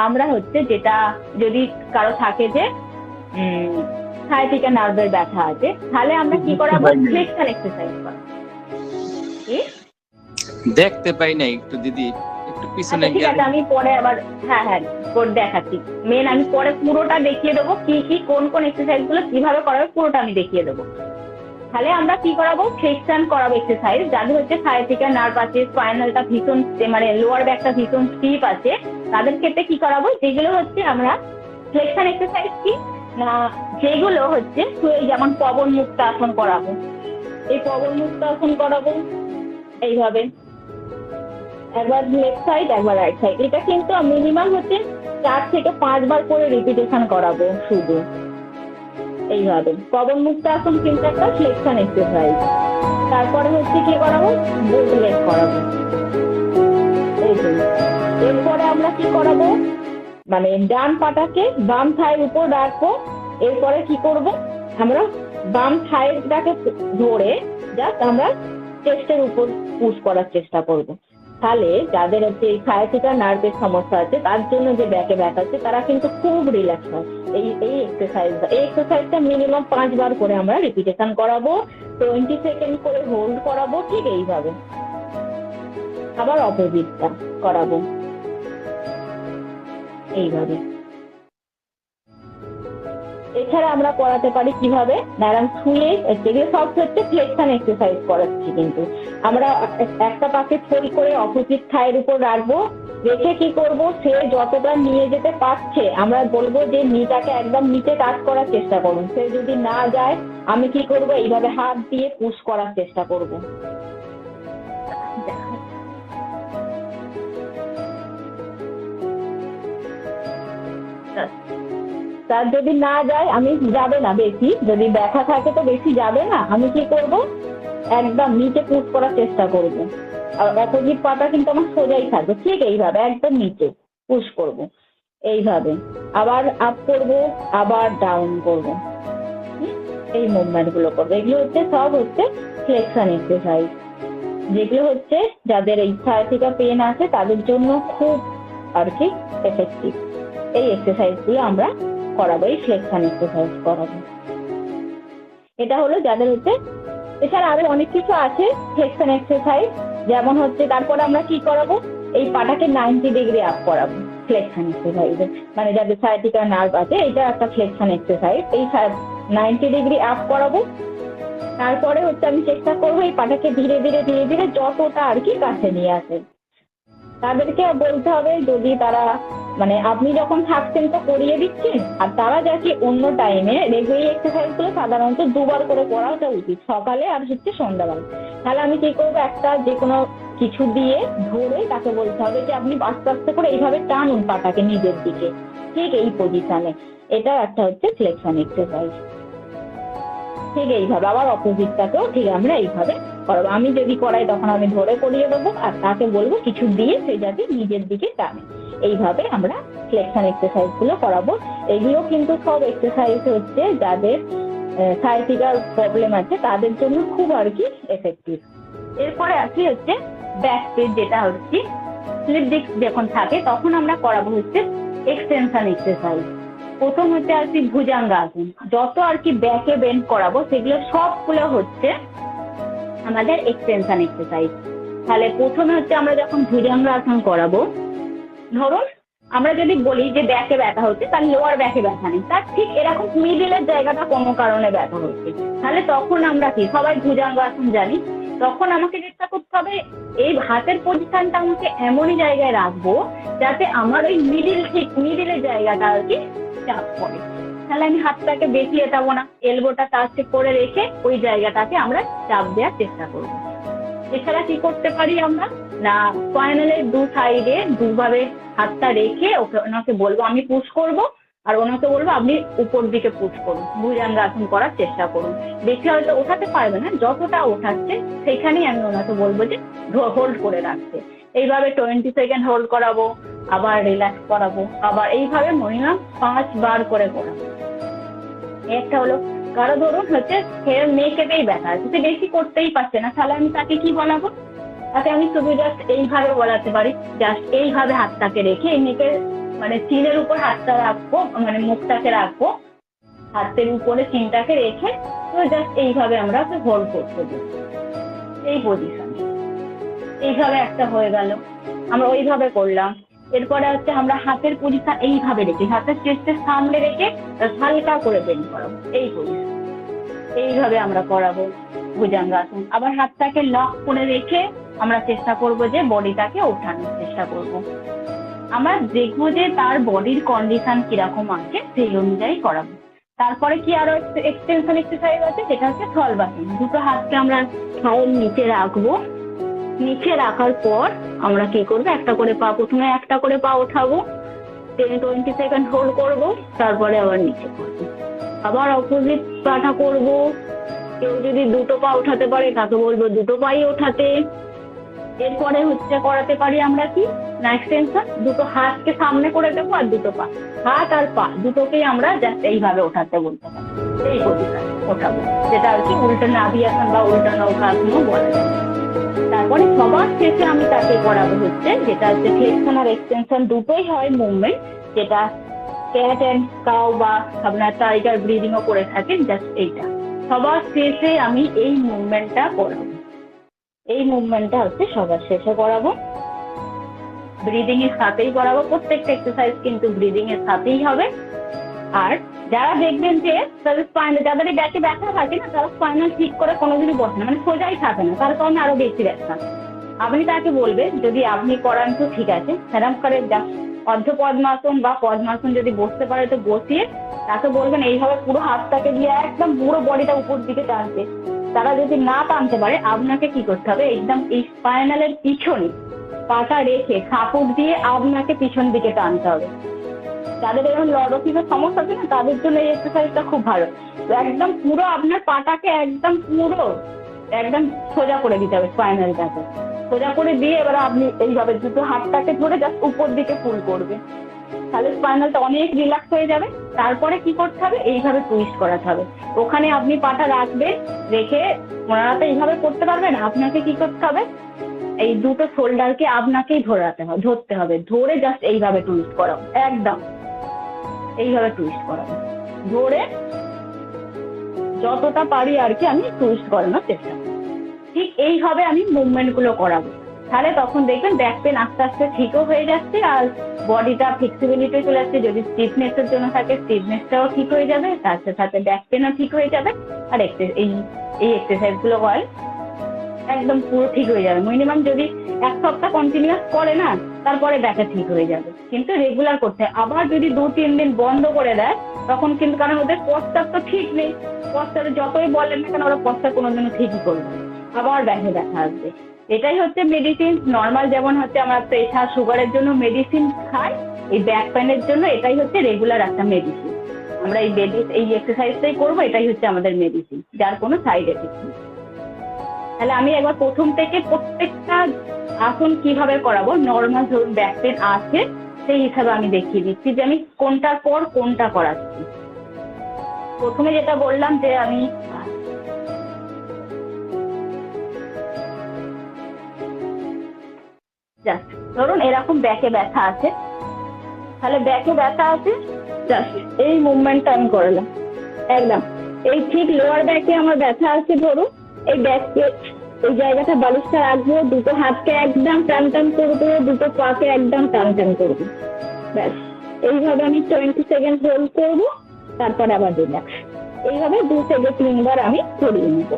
আমরা হচ্ছে, যেটা যদি কারো থাকে যে সায়াটিকা নার্ভের ব্যথা আছে, তাহলে আমরা কি করাবো, ফ্লেক্সন এক্সারসাইজ করাবো। দেখতে পাই না একটু দিদি, একটু পিছনে ঠিক আছে, আমি পরে আবার করে দেখাচ্ছি। মেন আমি পরে পুরোটা দেখিয়ে দেবো, কি কোন এক্সারসাইজ গুলো কিভাবে করাবে পুরোটা আমি দেখিয়ে দেবো। তাহলে আমরা কি করাবো, ফ্লেক্সন করাবো এক্সারসাইজ। যাদের হচ্ছে সায়াটিকা নার্ভ আছে, স্পাইনালটা ভীষণ মানে লোয়ার ব্যাকটা ভীষণ স্টিফ আছে, তাদের ক্ষেত্রে কি করাবো, যেগুলো হচ্ছে আমরা ফ্লেক্সন এক্সারসাইজ কি না, যেগুলো হচ্ছে যেমন পবন মুক্ত আসন করাবো। এই পবন মুক্ত আসন করাবো এইভাবে, একবার লেফট সাইড একবার রাইট সাইড। এটা কিন্তু মিনিমাম হচ্ছে 4 থেকে 5 বার করে রিপিটেশন করাবো শুধু এইভাবে। পবন মুক্ত আসন কিন্তু একটা ফ্লেক্সন এক্সারসাইজ। তারপরে হচ্ছে কি করাবো, বোট লেগ করাবো। এরপরে আমরা কি করাবো, মানে ডান পাটাকে বাম থায়ের উপর রাখবো। এরপরে কি করব, আমরা বাম থায়েরটাকে ধরে জাস্ট আমরা চেস্টের উপর পুশ করার চেষ্টা করব। তাহলে যাদের হচ্ছে এই সায়াটিকা নার্ভের সমস্যা আছে, তার জন্য যে ব্যাকে ব্যথা আছে, তারা কিন্তু খুব রিল্যাক্স হয় এই এক্সারসাইজটা মিনিমাম 5 বার করে আমরা রিপিটেশন করাবো, 20 সেকেন্ড করে হোল্ড করাবো, ঠিক এইভাবে। আবার অপোজিটটা করাবো এইভাবে। এছাড়া আমরা করাতে পারি কিভাবে, নারায়ণ শুয়ে, যেগুলো সব হচ্ছে ফ্লেক্সন এক্সারসাইজ করাচ্ছি, কিন্তু আমরা একটা পাকে ফোল্ড করে অপোজিট থায়ের উপর রাখবো। রেখে কি করব, সে যতটা নিয়ে যেতে পারছে আমরা বলবো যে নিটাকে একদম নিচে টাচ করার চেষ্টা করুন। সে যদি না যায়, আমি কি করব, এইভাবে হাত দিয়ে পুশ করার চেষ্টা করব। তার যদি না যায়, আমি যাবে না বেশি, যদি ব্যথা থাকে তো বেশি যাবে না, আমি কি করব, একদম নিচে পুশ করার চেষ্টা করব। আর অপোজিট পাটা কিন্তু আমার সোজাই থাকবে, ঠিক এইভাবে একদম নিচে পুশ করব এইভাবে। আবার আপ করব, আবার ডাউন করব, এই মুভমেন্ট গুলো করবো। এগুলো হচ্ছে সব হচ্ছে ফ্লেক্সন এক্সারসাইজ, যেগুলো হচ্ছে যাদের এই সায়াটিকা পেন আছে তাদের জন্য খুব আর কি এফেক্টিভ। এই এক্সারসাইজ গুলো আমরা করাবো, এই ফ্লেক্সন এক্সারসাইজ করাবো। এটা হলো যাদের হচ্ছে। এছাড়া আরো অনেক কিছু আছে ফ্লেক্সন এক্সারসাইজ, যেমন হচ্ছে তারপরে আমরা কি করাবো, এই পাটাকে 90 ডিগ্রি আপ করাবো ফ্লেক্সন এক্সারসাইজে। মানে যাদের সায়াটিকা নার্ভ আছে, এটা একটা ফ্লেক্সন এক্সারসাইজ। এই 90 ডিগ্রি আপ করাবো। তারপরে হচ্ছে আমি চেষ্টা করবো এই পাটাকে ধীরে ধীরে ধীরে ধীরে যতটা আর কি কাছে নিয়ে আসে। তাদেরকে বলতে হবে, যদি তারা মানে আপনি যখন থাকছেন তো করিয়ে দিচ্ছেন, আর তারা যাকে অন্য টাইমে এই এক্সারসাইজ গুলো সাধারণত 2 বার করে করাটা উচিত, সকালে আর হচ্ছে সন্ধ্যাবেলা। তাহলে আমি কি করবো, একটা যে কোনো কিছু দিয়ে ধরে তাকে বলতে হবে যে আপনি আস্তে আস্তে করে এইভাবে টানুন পাটাকে নিজের দিকে, ঠিক এই পজিশনে। এটা একটা হচ্ছে ফ্লেক্সন এক্সারসাইজ। ঠিক এইভাবে আবার অপোজিটটাকেও ঠিক আমরা এইভাবে করাবো। আমি যদি করাই তখন আমি ধরে করিয়ে দেবো, আর তাকে বলবো কিছু দিয়ে সে যাতে নিজের দিকে টানে। এইভাবে আমরা ফ্লেক্সন এক্সারসাইজ গুলো করাবো। এগুলো কিন্তু সব এক্সারসাইজ হচ্ছে যাদের সায়াটিকার প্রবলেম আছে তাদের জন্য খুব আর কি এফেক্টিভ। এরপরে আসি হচ্ছে ব্যাক পেন, যেটা হচ্ছে স্লিপ ডিস্ক যখন থাকে তখন আমরা করাবো হচ্ছে এক্সটেনশন এক্সারসাইজ। প্রথম হচ্ছে আর কি ভুজাঙ্গাসন, যত আর কি ব্যাকে বেন্ড করাবো সেগুলো সবগুলো হচ্ছে আমাদের এক্সটেনশন এক্সারসাইজ। তাহলে প্রথমে হচ্ছে আমরা যখন ভুজাঙ্গাসন করাবো, ধরুন আমরা যদি বলি যে ব্যাকে ব্যথা হচ্ছে, তার লোয়ার ব্যাকে ব্যথা নেই, তার ঠিক এরকম মিডিলের জায়গাটা কোনো কারণে ব্যথা হচ্ছে, তাহলে তখন আমরা কি সবাই ভুজাঙ্গাসন জানি, তখন আমাকে চেষ্টা করতে হবে এই হাতের পজিশনটা আমাকে এমনই জায়গায় রাখবো যাতে আমার ওই মিডিলের জায়গাটা আর কি চাপ পড়ে। তাহলে আমি হাতটাকে বেশি এটাবো না, এলবোটা টাচ করে রেখে ওই জায়গাটাকে আমরা চাপ দেওয়ার চেষ্টা করবো। এছাড়া কি করতে পারি আমরা না, স্পাইনালের দু সাইডে দুভাবে হাতটা রেখে ওনাকে বলবো আমি পুশ করব, আর ওনাকে বলবো আপনি উপর দিকে পুশ করুন, ভুজঙ্গাসন করার চেষ্টা করুন। বেশি হয়তো ওঠাতে পারবে না, যতটা ওঠাচ্ছে সেখানেই আমি ওনাকে বলবো যে হোল্ড করে রাখতে। এইভাবে 20 সেকেন্ড হোল্ড করাবো, আবার রিল্যাক্স করাবো, আবার এইভাবে মিনিমাম 5 বার করে করাবো। একটা হলো কারো ধরুন হচ্ছে মেয়েকেই ব্যথা আছে, সে বেশি করতেই পারছে না, তাহলে আমি তাকে কি বলাবো, তাকে আমি শুধু জাস্ট এইভাবে বলাতে পারি, জাস্ট এইভাবে হাতটাকে রেখে এই নেকের মানে চিনের উপর হাতটা রাখবো, মানে মুখটাকে রাখবো, হাতের উপরে চিনটাকে রেখে তো জাস্ট এইভাবে আমরা ওকে হোল্ড করতে দেবো এই পজিশনে। এইভাবে একটা হয়ে গেল, আমরা ওইভাবে করলাম। এরপরে হচ্ছে আমরা হাতের পজিশন এইভাবে রেখে হাতের চেস্টের সামনে রেখে হালকা করে বেন্ড করাবো এই পজিশন, এইভাবে আমরা করাবো ভুজঙ্গাসন। আবার হাতটাকে লক করে রেখে আমরা চেষ্টা করব যে বডিটাকে ওঠানোর চেষ্টা করব। আমরা দেখবো যে তার বডির কন্ডিশন কিরকম আছে সেই অনুযায়ী করাবো। তারপরে কি আরো এক্সটেনশন এক্সারসাইজ আছে, যেটা হচ্ছে থলবাসন। দুটো হাতকে আমরা পায়ের নিচে রাখবো, নিচে রাখার পর আমরা কি করবো, একটা করে পা, প্রথমে একটা করে পা ওঠাবো, 10-20 সেকেন্ড হোল্ড করবো, তারপরে আবার নিচে করবো, আবার অপোজিট পাটা করবো। কেউ যদি দুটো পা ওঠাতে পারে তাকে বলবো দুটো পাই ওঠাতে। এরপরে হচ্ছে করাতে পারি আমরা কি না এক্সটেনশন, দুটো হাতকে সামনে করে দেবো আর দুটো পা, হাত আর পা দুটোকেই আমরা জাস্ট এইভাবে ওঠাতে বলতে পারি, এই পজিশন ওঠাবো, যেটা আর কি উল্টো নাভিয়াসন বা উল্টো নৌকাসনও বলা যায়। তারপরে সবার শেষে আমি তাকে করাবো হচ্ছে যেটা হচ্ছে ফ্লেক্সন আর এক্সটেনশন দুটোই হয় মুভমেন্ট, যেটা ক্যাট এন্ড কাউ বা আপনার টাইগার ব্রিদিংও করে থাকেন, জাস্ট এইটা সবার শেষে আমি এই মুভমেন্টটা করাবো। এই মুভমেন্টটা হচ্ছে সবার শেষে করাবো, ব্রিদিং এর সাথেই করাবো। প্রত্যেকটা এক্সারসাইজ কিন্তু ব্রিদিং এর সাথেই হবে। আর যারা দেখবেন যে যাদের ব্যাকে ব্যথা থাকে না, তারা স্পাইনাল ঠিক করে কোনোদিনই বসে না, মানে সোজাই থাকে না, তার কারণে আরো বেশি ব্যথা। আপনি তাকে বলবেন যদি আপনি করান তো ঠিক আছে, সেরকম করে অর্ধ পদ্মাসন বা পদ্মাসন যদি বসতে পারে তো বসিয়ে তাকে বলবেন এইভাবে পুরো হাতটাকে দিয়ে একদম পুরো বডিটা উপর দিকে টানতে। তারা যদি না টানতে পারে আপনাকে কি করতে হবে, একদম এই স্পাইনালের পিছনে পাটা রেখে সাপোর্ট দিয়ে আপনাকে পিছন দিকে টানতে হবে। যাদের এরকম লডোসিসের সমস্যা আছে না, তাদের জন্য এই এক্সারসাইজটা খুব ভালো। একদম পুরো আপনার পাটাকে একদম সোজা করে দিতে হবে, স্পাইনালটাকে সোজা করে দিয়ে এবার আপনি এইভাবে দুটো হাতটাকে ধরে জাস্ট উপর দিকে পুল করবে, তাহলে স্পাইনালটা অনেক রিল্যাক্স হয়ে যাবে। তারপরে কি করতে হবে, এইভাবে টুইস্ট করাতে হবে। ওখানে আপনি পাটা রাখবেন, রেখে ওনারা তো এইভাবে করতে পারবেন, আপনাকে কি করতে হবে, এই দুটো শোল্ডারকে আপনাকেই ধরতে হবে, ধরে জাস্ট এইভাবে টুইস্ট করাবো, একদম এইভাবে টুইস্ট করাবো, ধরে যতটা পারি আর কি আমি টুইস্ট করানোর চেষ্টা করবো। ঠিক এইভাবে আমি মুভমেন্ট গুলো করাবো, তাহলে তখন দেখবেন ব্যাক পেন আস্তে আস্তে ঠিকও হয়ে যাচ্ছে আর বডিটা ফ্লেক্সিবিলিটি চলে আসছে। যদি স্টিফনেস এর জন্য থাকে স্টিফনেসটাও ঠিক হয়ে যাবে, তার সাথে ব্যাক পেনও ঠিক হয়ে যাবে। আর এই এক্সারসাইজ গুলো হয় একদম পুরো ঠিক হয়ে যাবে। মিনিমাম যদি 1 সপ্তাহ কন্টিনিউয়াস করে না, তারপরে ব্যাকটা ঠিক হয়ে যাবে, কিন্তু রেগুলার করতে হয়। আবার যদি 2-3 দিন বন্ধ করে দেয় তখন কিন্তু, কারণ ওদের পশ্চাৎ তো ঠিক নেই, পশ্চাতে যতই বলেন না কেন ওরা পশ্চাৎ কোনোদিনও ঠিকই করবে, আবার ব্যথা আসবে। এটাই হচ্ছে মেডিসিন। নর্মাল যেমন হচ্ছে আমরা প্রেশার সুগারের জন্য মেডিসিন খাই, এই ব্যাক পেনের জন্য এটাই হচ্ছে রেগুলার একটা মেডিসিন। আমরা এই এক্সারসাইজটাই করবো, এটাই হচ্ছে আমাদের মেডিসিন, যার কোনো সাইড এফেক্ট নেই। তাহলে আমি একবার প্রথম থেকে প্রত্যেকটা আসন কিভাবে করাবো, নর্মাল ধরুন ব্যাক পেন আছে সেই হিসাবে আমি দেখিয়ে দিচ্ছি যে আমি কোনটার পর কোনটা করাচ্ছি। প্রথমে যেটা বললাম যে আমি ধরুন এরকম ব্যাকে ব্যথা আছে, তাহলে ব্যাকে ব্যথা আছে জাস্ট এই মুভমেন্টটা আমি করলাম, একদম এই ঠিক লোয়ার ব্যাকে আমার ব্যথা আছে, ধরুন এই ব্যাককে এই জায়গাটা বালিশটা রাখবো, দুটো হাতকে একদম টান করবো, দুটো পাকে একদম টান করবো, ব্যাস এইভাবে আমি 20 সেকেন্ড হোল্ড করবো, তারপরে আবার রিল্যাক্স। এইভাবে 2 থেকে 3 বার আমি করিয়ে নেবো।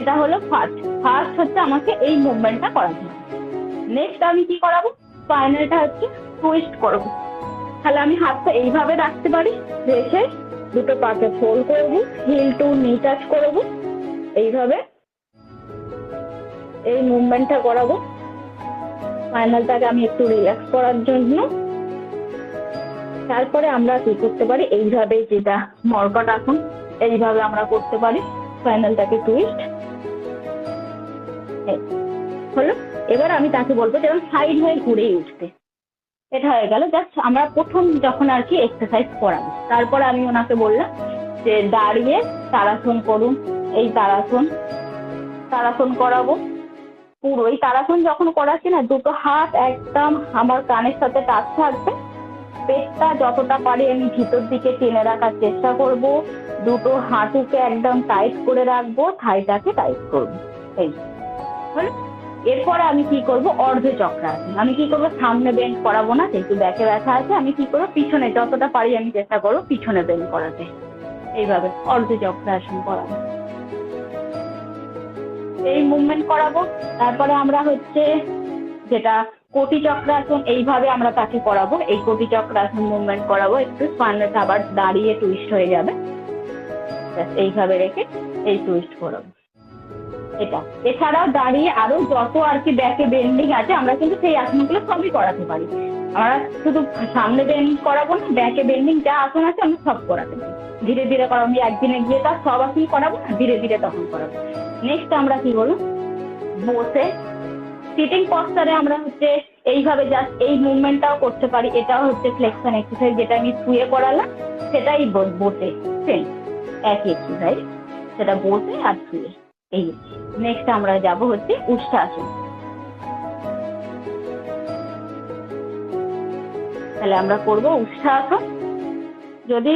এটা হলো ফার্স্ট। ফার্স্ট হচ্ছে আমাকে এই মুভমেন্টটা করাতে হবে। নেক্সট আমি কি করাবো, স্পাইনালটা হচ্ছে টুইস্ট করবো। তাহলে আমি হাতটা এইভাবে রাখতে পারি, রেখে দুটো পাকে ফোল্ড করবো, হিল টু নি টাচ করবো, এইভাবে এই মুভমেন্টটা করাবো স্পাইনালটাকে আমি একটু রিল্যাক্স করার জন্য। তারপরে আমরা কি করতে পারি, এইভাবে যেটা মর্কট আসন, এইভাবে আমরা করতে পারি স্পাইনালটাকে টুইস্ট হলো। এবার আমি তাকে বলবো যেমন সাইড হয়ে ঘুরে উঠতে। এটা হয়ে গেল জাস্ট আমরা প্রথম যখন আর কি এক্সারসাইজ করাবো। তারপরে আমি ওনাকে বললাম যে দাঁড়িয়ে তারাসন করুন, এই তারাসন করাবো। পুরো এই তারাসন যখন করাচ্ছি না, দুটো হাত একদম আমার কানের সাথে টাচ থাকবে, পেটটা যতটা পারি আমি ভিতর দিকে টেনে রাখার চেষ্টা করব, দুটো হাঁটুকে একদম টাইট করে রাখবো, থাইটাকে টাইট করবো। এই হলো। এরপরে আমি কি করব, অর্ধ চক্রাসন। আমি কি করবো, সামনে বেন্ড করাবো না, যেহেতু ব্যাকে ব্যথা আছে, আমি কি করবো পিছনে যতটা পারি আমি চেষ্টা করবো পিছনে বেন্ড করাতে। এইভাবে অর্ধ চক্রাসন করাবো, এই মুভমেন্ট করাবো। তারপরে আমরা হচ্ছে যেটা কোটি চক্রাসন, এইভাবে আমরা তাকে করাবো। এই কোটি চক্রাসন মুভমেন্ট করাবো, একটু স্পাইনালটা আবার দাঁড়িয়ে টুইস্ট হয়ে যাবে, এইভাবে রেখে এই টুইস্ট করাবো এটা। এছাড়াও দাঁড়িয়ে আরো যত আর কি ব্যাকে বেন্ডিং আছে আমরা কিন্তু সেই আসনগুলো সবই করাতে পারি। আমরা শুধু সামনে বেন্ড করাবো না, ব্যাকে বেন্ডিং যা আসন আছে আমরা সব করাতে পারি। ধীরে ধীরে করাবো, আমি একদিনে গিয়ে তার সব আসন করাবো না, ধীরে ধীরে তখন করাবো। নেক্সট আমরা কি বলবো, বসে সিটিং পস্টারে আমরা হচ্ছে এইভাবে জাস্ট এই মুভমেন্টটাও করতে পারি। এটাও হচ্ছে ফ্লেক্সন এক্সারসাইজ, যেটা আমি শুয়ে করালাম সেটাই বসে, সেম একই এক্সারসাইজ, সেটা বসে আর শুয়ে। এই নেক্সট আমরা যাব হচ্ছে উষ্ঠাসন। তাহলে আমরা করব উষ্ঠাসন। যদি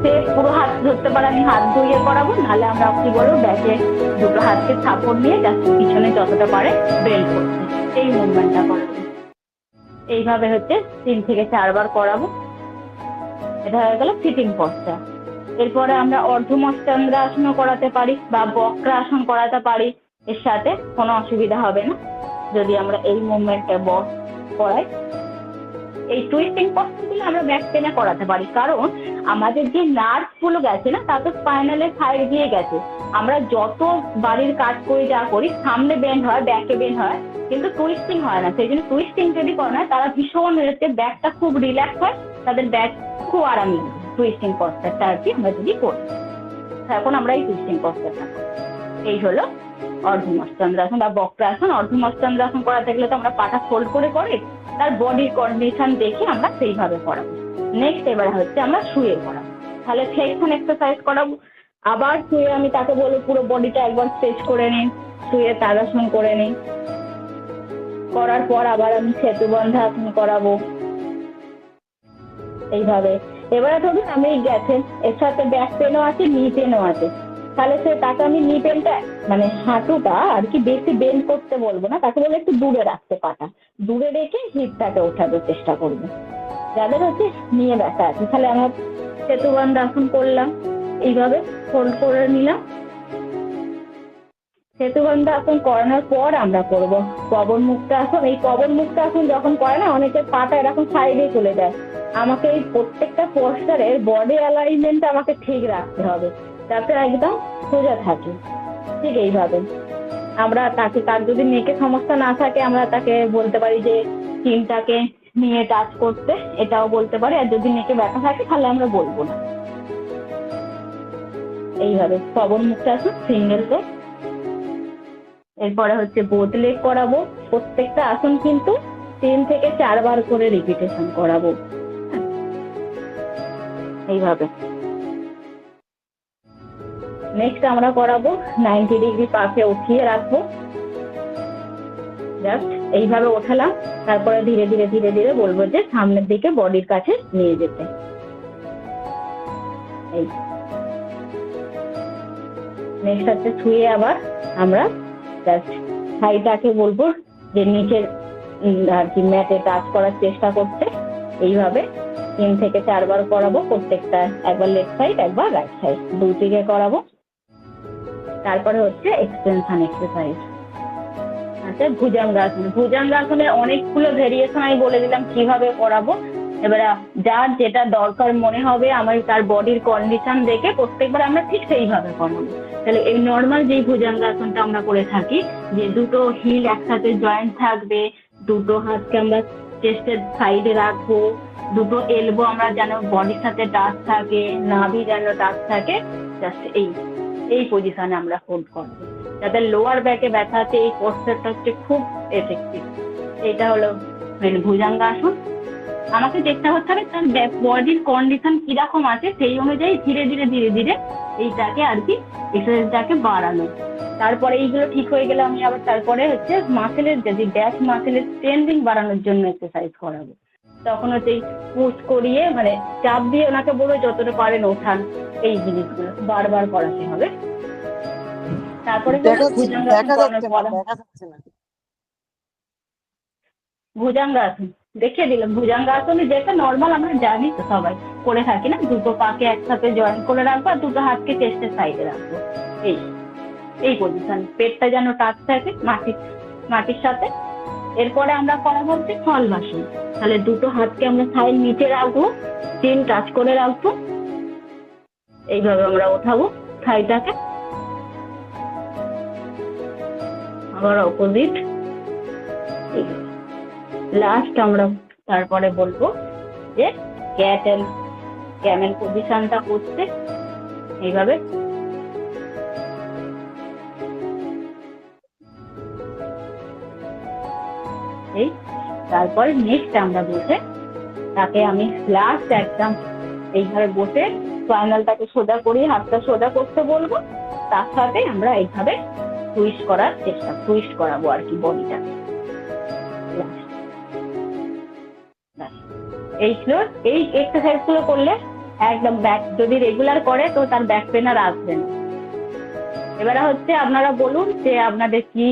সে পুরো হাত ধরতে পারে আমি হাত ধুয়ে করাবো, নাহলে আমরা কি বলবো ব্যাকে দুটো হাতকে সাপোর্ট নিয়ে জাস্ট পিছনে যতটা পারে বেন্ড করতে, এই মুভমেন্টটা করাবো। এইভাবে হচ্ছে 3 থেকে 4 বার করাবো। এটা হয়ে গেল সিটিং পস্টার। এরপরে আমরা অর্ধমস্তান্দ্রাসন করাতে পারি বা বক্রাসন করাতে পারি, এর সাথে কোনো অসুবিধা হবে না যদি আমরা এই মুভমেন্টে বক করাই। এই টুইস্টিং পস্টারগুলো আমরা ব্যাক পেনে করাতে পারি, কারণ আমাদের যে নার্ভ গুলো গেছে না তা তো স্পাইনালের সাইড দিয়ে গেছে। আমরা যত বাড়ির কাজ করি যা করি, সামনে বেন্ড হয়, ব্যাকে বেন্ড হয়, কিন্তু টুইস্টিং হয় না। সেই জন্য টুইস্টিং যদি করে না, তারা ভীষণ ব্যাকটা খুব রিল্যাক্স হয়, তাদের ব্যাক খুব আরাম লাগে। টুইস্টিং পস্টারটা আর কি আমরা যদি করি, এখন আমরা এই টুইস্টিং পস্টারটা করি। এই হলো অর্ধমস্তান্দ্রাসন বা বক্রাসন। অর্ধমস্তান্দ্রাসন করাতে গেলে তো আমরা পাটা ফোল্ড করে করি, তার বডির কন্ডিশন দেখে আমরা সেইভাবে করাবো। নেক্সট এবার হচ্ছে আমরা শুয়ে করাবো। তাহলে ফ্লেক্সন এক্সারসাইজ করাবো। আবার শুয়ে আমি তাকে বলবো পুরো বডিটা একবার স্ট্রেচ করে নিন, শুয়ে তারাসন করে নিন। করার পর আবার আমি সেতুবন্ধাসন করাবো এইভাবে। এবারে ধরুন আমি গেছেন, এর সাথে ব্যাক পেনও আছে, নি পেনও আছে, তাহলে তাকে আমি নি পেনটা মানে হাঁটুটা আর কি বেশি বেন্ড করতে বলবো না, তাকে বলে একটু দূরে রাখতে, পাটা দূরে রেখে হিপটাকে ওঠানোর চেষ্টা করবো। যাদের হচ্ছে নিয়ে ব্যথা আছে, তাহলে আমরা সেতুবন্ধাসন করলাম, এইভাবে ফোল্ড করে নিলাম। সেতুবন্ধাসন করানোর পর আমরা করব পবন মুক্তাসন। এই পবন মুক্তাসন যখন করে না, অনেকের পাটা এরকম সাইডে চলে যায়। আমাকে এই প্রত্যেকটা পোস্টারের বডি অ্যালাইনমেন্ট আমাকে ঠিক রাখতে হবে, যাতে একদম সোজা থাকে। ঠিক এইভাবে আমরা তাকে, তার যদি নেকে সমস্যা না থাকে আমরা তাকে বলতে পারি যে চিনটাকে নিয়ে টাচ করতে, এটাও বলতে পারি। আর যদি নেকে ব্যথা থাকে তাহলে আমরা বলবো না। এইভাবে পবন মুক্তাসন সিঙ্গেল লেগ। এরপরে হচ্ছে বোথ লেগ করাবো। প্রত্যেকটা আসন কিন্তু 3 থেকে 4 বার করে রিপিটেশন করাবো এইভাবে। নেক্সট আমরা করাবো 90 ডিগ্রি পাশে উঠিয়ে রাখবো, জাস্ট এইভাবে ওঠালাম। তারপরে ধীরে ধীরে ধীরে ধীরে বলবো যে সামনের দিকে বডির কাছে নিয়ে যেতে। এই নেক্সট হচ্ছে শুয়ে আবার আমরা জাস্ট থাইটাকে বলবো যে নিচের আর কি ম্যাটে টাচ করার চেষ্টা করতে। এইভাবে 3 থেকে 4 বার করাবো, প্রত্যেকটা একবার লেফট সাইড একবার রাইট সাইড, দুদিকে করাবো। তারপরে হচ্ছে এক্সটেনশন এক্সারসাইজ। আচ্ছা, ভুজঙ্গাসন। ভুজঙ্গাসনের অনেকগুলো ভেরিয়েশন আমি বলে দিলাম কিভাবে করাবো। এবারে যার যেটা দরকার মনে হবে আমার তার বডির কন্ডিশন দেখে প্রত্যেকবার আমরা ঠিক সেইভাবে করাবো। তাহলে এই নর্মাল যেই ভুজঙ্গাসনটা আমরা করে থাকি, যে দুটো হিল একসাথে জয়েন্ট থাকবে, দুটো হাতকে আমরা চেস্টের সাইডে রাখবো, দুটো এলবো আমরা যেন বডির সাথে টাচ থাকে, নাভি যেন টাচ থাকে, জাস্ট এই পজিশনে আমরা হোল্ড করবো। যাদের লোয়ার ব্যাকে ব্যথা আছে এই পোস্টারটা হচ্ছে খুব এফেক্টিভ। এটা হলো ভুজঙ্গাসন। আমাকে চেষ্টা করতে হবে তার বডির কন্ডিশন কিরকম আছে সেই অনুযায়ী ধীরে ধীরে ধীরে ধীরে এইটাকে আর কি এক্সারসাইজটাকে বাড়ানো। তারপরে এইগুলো ঠিক হয়ে গেলে আমি আবার তারপরে হচ্ছে মাসেলের যদি ব্যাক মাসেলের স্ট্রেন্থিং বাড়ানোর জন্য এক্সারসাইজ করাবো। তখন হচ্ছে পুশ করিয়ে মানে চাপ দিয়ে ওনাকে বলবো যতটা পারেন ওঠান, এই জিনিসগুলো বারবার করাতে হবে। তারপরে ভুজঙ্গাসন দেখিয়ে দিলাম। ভুজঙ্গাসনে যেটা নর্মাল আমরা জানি তো সবাই করে থাকি না, দুটো পাকে একসাথে জয়েন করে রাখবো আর দুটো হাতকে চেস্টের সাইডে রাখবো, এই পজিশন, পেটটা যেন টাচ থাকে মাটির সাথে। এরপরে আমরা করাবো হচ্ছে হলবাসন। তাহলে দুটো হাতকে আমরা সাইড নিচে রাখবো, চিন টাচ করে রাখবো, এইভাবে আমরা ওঠাবো থাইটাকে, আবার অপোজিট। লাস্ট আমরা তারপরে বলবো যে ক্যামেল পজিশনটা করতে এইভাবে। তারপরে নেক্সট আমরা বসে তাকে আমি লাস্ট একদম এইভাবে বসে স্পাইনালটাকে সোজা করিয়ে হাতটা সোজা করতে বলবো, তার সাথে আমরা এইভাবে টুইস্ট করাবো আর কি বডিটাকে। এই এক্সারসাইজ গুলো করলে একদম ব্যাক যদি রেগুলার করে তো তার ব্যাক পেন আর আসবে না। এবারে হচ্ছে আপনারা বলুন যে আপনাদের কি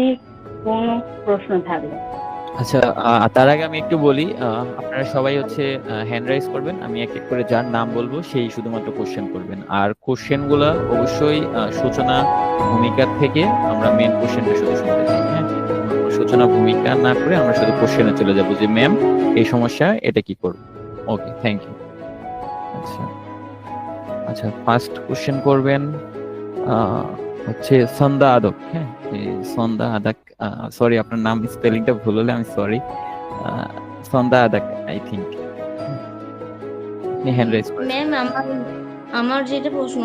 কোন প্রশ্ন থাকবে। আচ্ছা, তার আগে আমি একটু বলি, আপনারা সবাই হচ্ছে হ্যান্ড রাইজ করবেন, আমি এক এক করে যার নাম বলবো সেই শুধুমাত্র কোশ্চেন করবেন। আর কোশ্চেন গুলা অবশ্যই সূচনা ভূমিকা থেকে আমরা মেন কোশ্চেনটা শুধু শুনতে চাই। হ্যাঁ, সূচনা ভূমিকা না করে আমরা শুধু কোশ্চেনে চলে যাবো যে ম্যাম এই সমস্যা এটা কি করবো। ওকে, থ্যাংক ইউ। আচ্ছা, ফার্স্ট কোশ্চেন করবেন হচ্ছে সন্ধ্যা আদক। হ্যাঁ, সন্ধ্যা আদাক, সরি আপনার নাম স্পেলিংটা ভুল হলে আমি sorry. Sandhya Adak I think. Hand raise করেন। ম্যাম আমার যেটা প্রশ্ন,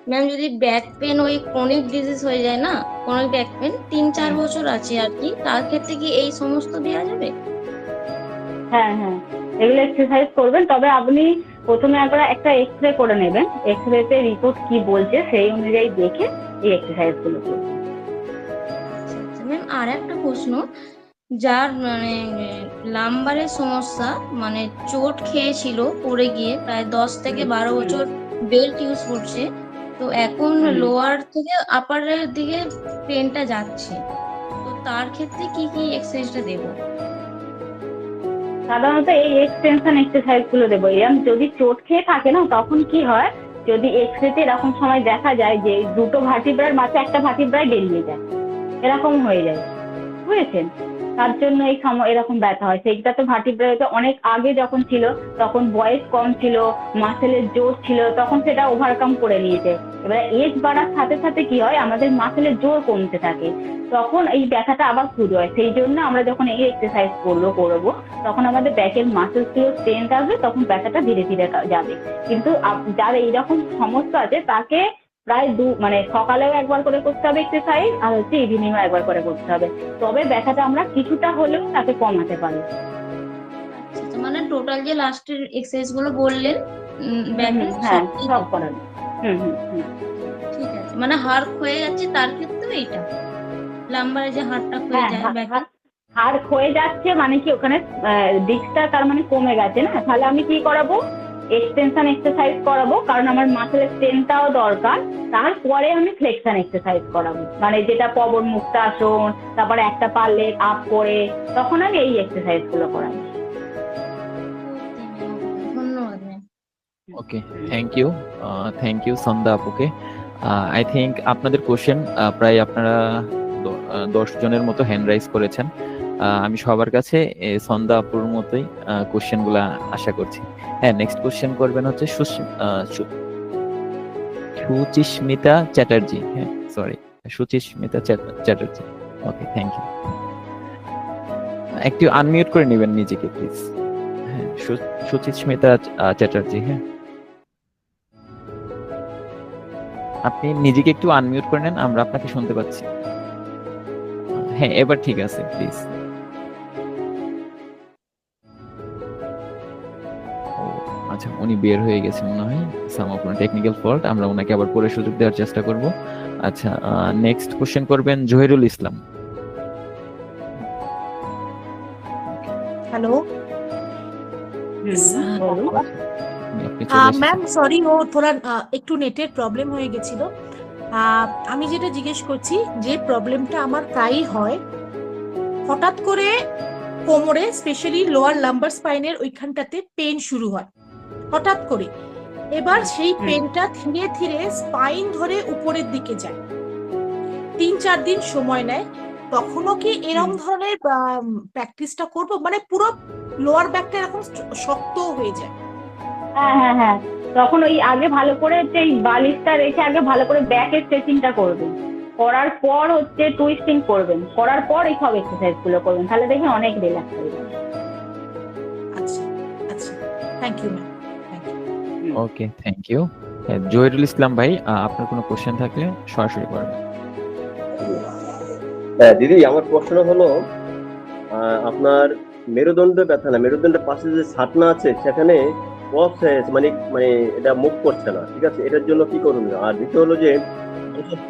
ম্যাম যদি ব্যাক পেন ওই ক্রনিক ডিজিজ হয়ে যায় না, ক্রনিক ব্যাক পেন 3-4 বছর আছে আর কি, তার ক্ষেত্রে কি এই সমস্ত দেওয়া যাবে? হ্যাঁ, এগুলো এক্সারসাইজ করবেন। তবে আপনি প্রথমে একবার একটা এক্সরে করে নেবেন, এক্সরেতে রিপোর্ট কি বলছে সেই অনুযায়ী দেখে এই এক্সারসাইজ গুলো করবেন। আচ্ছা ম্যাম, আর একটা প্রশ্ন, যার মানে লাম্বারের সমস্যা, মানে চোট খেয়েছিল পড়ে গিয়ে, প্রায় 10 থেকে 12 বছর বেল্ট ইউজ করছে, তো এখন লোয়ার থেকে আপারের দিকে পেনটা যাচ্ছে, তো তার ক্ষেত্রে কি এক্সারসাইজটা দেবো? সাধারণত এই এক্সটেনশন এক্সারসাইজ গুলো দেবো। এরকম যদি চোট খেয়ে থাকে না, তখন কি হয়, যদি এক্সরেতে এরকম সময় দেখা যায় যে দুটো ভার্টিব্রার মাঝে একটা ভার্টিব্রায় বেরিয়ে যায়, এরকম হয়ে যায়, বুঝেছেন? তার জন্য এই সময় এরকম ব্যথা হয়। সেইটা তো ভার্টিব্রাতে অনেক আগে যখন ছিল তখন বয়স কম ছিল, মাসেলের জোর ছিল, তখন সেটা ওভারকাম করে নিয়েছে। এবারে এজ বাড়ার সাথে সাথে কি হয়, আমাদের মাসেলের জোর কমতে থাকে, তখন এই ব্যথাটা আবার শুরু হয়। সেই জন্য আমরা যখন এই এক্সারসাইজ করবো তখন আমাদের ব্যাকের মাসেলস গুলো স্ট্রেংথ আসবে, তখন ব্যথাটা ধীরে ধীরে যাবে। কিন্তু যার এইরকম সমস্যা আছে তাকে প্রায় মানে সকালেও একবার করে করতে হবে এক্সারসাইজ, আর হচ্ছে ইভিনিংও একবার করে করতে হবে, তবে ব্যথাটা আমরা কিছুটা হলেও তাকে কমাতে পারি। আচ্ছা, মানে টোটাল যে লাস্টের এক্সারসাইজ গুলো বললেন ব্যাকের, হ্যাঁ সব করানো। ঠিক আছে, মানে হাড় ক্ষয়ে যাচ্ছে তার ক্ষেত্রে এইটা লাম্বারে যে হাড়টা ক্ষয়ে যায়, হাড় ক্ষয়ে যাচ্ছে মানে কি ওখানে দিকটা তার মানে কমে গেছে না, তাহলে আমি কি করাবো, এক্সটেনশন এক্সারসাইজ করাবো, কারণ আমার মাসেলের স্ট্রেংথটাও দরকার। তারপরে আমি ফ্লেকশন এক্সারসাইজ করাবো, মানে যেটা পবন মুক্তাসন, তারপরে একটা পা লেগ আপ করে, তখন আমি এই এক্সারসাইজ গুলো করাবো। ধন্যবাদ ম্যাম। ওকে, থ্যাংক ইউ সন্ধ্যা আপুকে। আই থিঙ্ক আপনাদের কোশ্চেন প্রায় আপনারা 10 জনের মতো হ্যান্ড রাইজ করেছেন। আমি সবার কাছে সন্ধ্যা আপুর মতোই কোশ্চেন গুলা আশা করছি। হ্যাঁ, নেক্সট কোশ্চেন করবেন হচ্ছে সুচিস্মিতা চ্যাটার্জি। হ্যাঁ, sorry, Suchismita Chatterjee. Okay, thank you. একটু আনমিউট করে নেবেন নিজেকে প্লিজ। হ্যাঁ, সুচিস্মিতা চ্যাটার্জি। হ্যাঁ, আপনি নিজেকে একটু আনমিউট করে নেন, আমরা আপনাকে শুনতে পাচ্ছি। হ্যাঁ, এবার ঠিক আছে, প্লিজ। আচ্ছা, উনি বের হয়ে গেছে মনে হয়, সাম অফ টেকনিক্যাল ফল্ট। আমরা ওনাকে আবার পরে সুযোগ দেওয়ার চেষ্টা করব। আচ্ছা, নেক্সট কোশ্চেন করবেন জহিরুল ইসলাম। হ্যালো বলুন। আপনি চলে এসেছেন। ম্যাম, সরি, ও থোড়া একটু নেটের প্রবলেম হয়ে গেছিল। আমি যেটা জিজ্ঞেস করছি, যে প্রবলেমটা আমার প্রায়ই হয়, হঠাৎ করে কোমরে স্পেশালি লোয়ার লাম্বার স্পাইনের ওইখানটাতে পেন শুরু হয় হঠাৎ করে। এবার সেই পেনটা ধীরে ধীরে স্পাইন ধরে উপরের দিকে যায়, 3-4 দিন সময় নেয়। তখনও কি এরকম ধরনের প্র্যাকটিসটা করব? মানে পুরো লোয়ার ব্যাকটা এরকম শক্ত হয়ে যায়। হ্যাঁ হ্যাঁ হ্যাঁ, তখন ওই আগে ভালো করে এই বালিশটা রেখে আগে ভালো করে ব্যাকের স্ট্রেচিংটা করবেন, করার পর হচ্ছে টুইস্টিং করবেন, করার পর এই সব এক্সারসাইজ গুলো করবেন, তাহলে দেখবেন অনেক রিল্যাক্স হয়ে যাবে। আচ্ছা আচ্ছা, thank you ma'am, thank you. Okay, thank you. Zahirul Islam ভাই, আপনার কোনো কোশ্চেন থাকলে সরাসরি করবেন। হ্যাঁ দিদি, আমার প্রশ্ন হলো আপনার মেরুদণ্ড ব্যথা না, মেরুদণ্ডের পাশে যে ছাতনা আছে সেখানে ক্রস হয়ে মানে মানে এটা মুভ করছে না, ঠিক আছে? এটার জন্য কি করুন? আর দ্বিতীয় হলো যে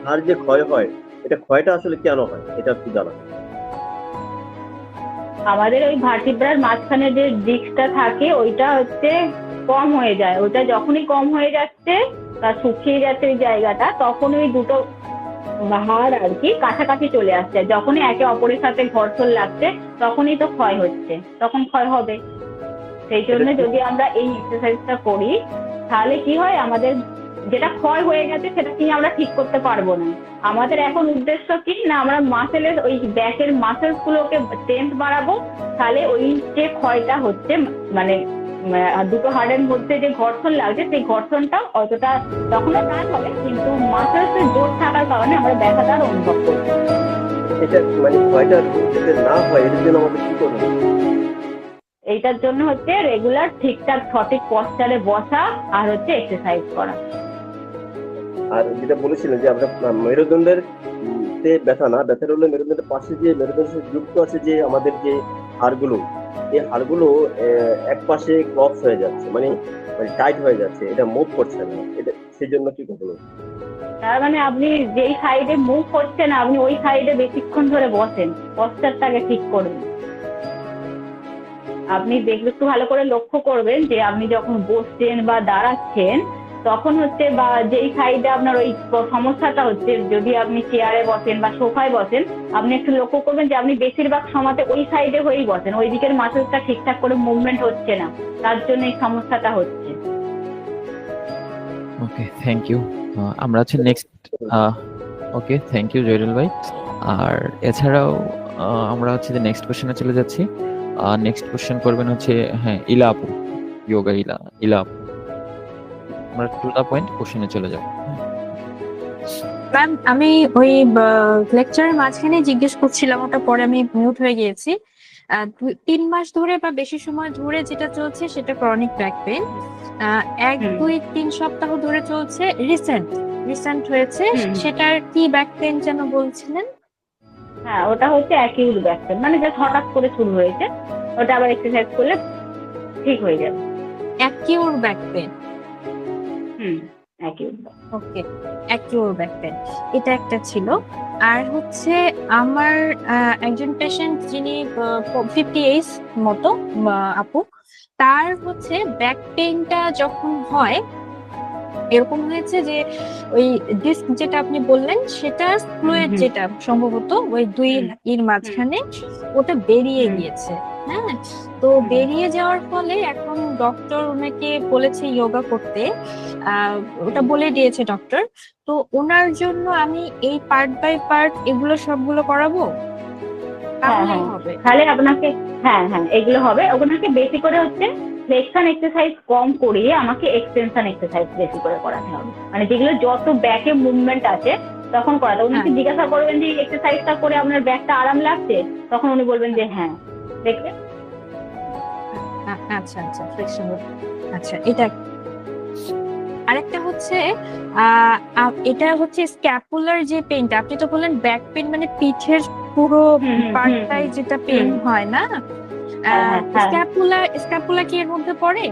হাড় যে ক্ষয় হয়, এটা ক্ষয়টা আসলে কেন হয়, এটা একটু জানা। আমাদের ওই ভার্টিব্রার মাঝখানে যে ডিস্কটা থাকে ওইটা হচ্ছে কম হয়ে যায়, ওইটা যখনই কম হয়ে যাচ্ছে বা শুকিয়ে যাচ্ছে ওই জায়গাটা, তখন ওই দুটো হাড় আর কি কাছাকাছি চলে আসছে, যখনই একে অপরের সাথে ঘর্ষণ লাগছে তখনই তো ক্ষয় হচ্ছে, তখন ক্ষয় হবে। সেই জন্য যদি আমরা এই এক্সারসাইজটা করি তাহলে কি হয়, আমাদের যেটা ক্ষয় হয়ে গেছে সেটা কি আমরা ঠিক করতে পারবো না। আমাদের এখন উদ্দেশ্য কি না, আমরা মাসেলের ওই ব্যাকের মাসেলস গুলোকে স্ট্রেংথ বাড়াবো, তাহলে ওই যে ক্ষয়টা হচ্ছে মানে দুটো হাড়ের মধ্যে যে ঘর্ষণ লাগছে সেই ঘর্ষণটা অতটা তখনও কাজ হবে, কিন্তু মাসেলস এর জোর থাকার কারণে আমরা ব্যথাটা অনুভব করবো। এটা মানে ক্ষয়টা যাতে না হয় এর জন্য আমাদের কি করতে হবে? এইটার জন্য হচ্ছে রেগুলার ঠিকঠাক সঠিক পশ্চারে বসা আর হচ্ছে এক্সারসাইজ করা। আর যেটা বলেছিলেন যে আমরা মেরুদণ্ডের ব্যথা না, ব্যথার হলে মেরুদণ্ডের পাশে যে মেরুদণ্ডের সাথে যুক্ত আছে যে আমাদের যে হাড়গুলো, এই হাড়গুলো এক পাশে ক্রস হয়ে যাচ্ছে, মানে টাইট হয়ে যাচ্ছে, এটা মুভ করছে না, এটা সেই জন্য কি করতে হবে? তার মানে আপনি যেই সাইডে মুভ করছেন আপনি ওই সাইডে বেশিক্ষণ ধরে বসেন, পশ্চারটাকে ঠিক করবেন। আপনি দেখলে একটু ভালো করে লক্ষ্য করবেন যে আপনি যখন বসছেন বা দাঁড়াচ্ছেন তখন হচ্ছে বা যেই সাইডে আপনার ওই সমস্যাটা হচ্ছে, যদি আপনি চেয়ারে বসেন বা সোফায় বসেন, আপনি একটু লক্ষ্য করবেন যে আপনি বেশিরভাগ সময়তে ওই সাইডে হয়েই বসেন, ওই দিকের মাসেলসটা ঠিকঠাক করে মুভমেন্ট হচ্ছে না, তার জন্য এই সমস্যাটা হচ্ছে। ওকে, থ্যাংক ইউ। আমরা হচ্ছে next. Okay, thank you Joyrul ভাই। আর এছাড়াও আমরা হচ্ছে যে নেক্সট কোশ্চেনে চলে যাচ্ছি। নেক্সট কোশ্চেন করবেন হচ্ছে হ্যাঁ ইলা আপু, যোগা ইলা আপু। আমরা টু দা পয়েন্ট কোশ্চেনে চলে যাব। ম্যাম, আমি ওই লেকচারের মাঝখানে জিজ্ঞেস করছিলাম, ওটা পরে আমি মিউট হয়ে গিয়েছি। 3 মাস ধরে বা বেশি সময় ধরে যেটা চলছে সেটা ক্রনিক ব্যাক পেইন, 1-2-3 সপ্তাহ ধরে চলছে, রিসেন্ট হয়েছে, সেটার কি ব্যাক পেইন যেন বলছিলেন? হ্যাঁ, ওটা হচ্ছে অ্যাকিউট ব্যাক পেইন, মানে জাস্ট হঠাৎ করে শুরু হয়েছে, ওটা আবার এক্সারসাইজ করলে ঠিক হয়ে যাবে। Acute back pain. অ্যাকিউট। ওকে, অ্যাকিউট ব্যাক পেইন এটা একটা ছিল। আর হচ্ছে আমার একজন পেশেন্ট যিনি 58 মতো আপু, তার হচ্ছে ব্যাক পেইনটা যখন হয় এরকম হয়েছে যে ওই ডিস্ক যেটা আপনি বললেন সেটা ফ্লুইড যেটা সম্ভবত ওই দুই এর মাঝখানে ওটা বেরিয়ে গিয়েছে। হ্যাঁ, তো বেরিয়ে যাওয়ার ফলে এখন ডক্টর ওনাকে বলেছে যোগা করতে, ওটা বলে দিয়েছে ডক্টর। তো ওনার জন্য আমি এই পার্ট বাই পার্ট এগুলো সবগুলো করাবো, তাহলেই হবে? তাহলে আপনাকে এগুলো হবে। ওনাকে বেশি করে হচ্ছে ফ্লেকশন এক্সারসাইজ কম করিয়ে আমাকে এক্সটেনশন এক্সারসাইজ বেশি করে করাতে হবে, মানে যেগুলো যত ব্যাকে মুভমেন্ট আছে তখন করাতে। উনাকে জিজ্ঞাসা করবেন যে এক্সারসাইজটা করে আপনার ব্যাকটা আরাম লাগছে, তখন উনি বলবেন যে হ্যাঁ, দেখবেন। আচ্ছা আচ্ছা, ফ্লেকশন। আচ্ছা, এটা আরেকটা হচ্ছে এটা হচ্ছে স্ক্যাপুলার যে পেইনটা, আপনি তো বললেন ব্যাক পেইন মানে পিঠের পুরো পার্টটাই যেটা পেইন হয় না, স্ক্যাপুলা কি এর মধ্যে পড়ে?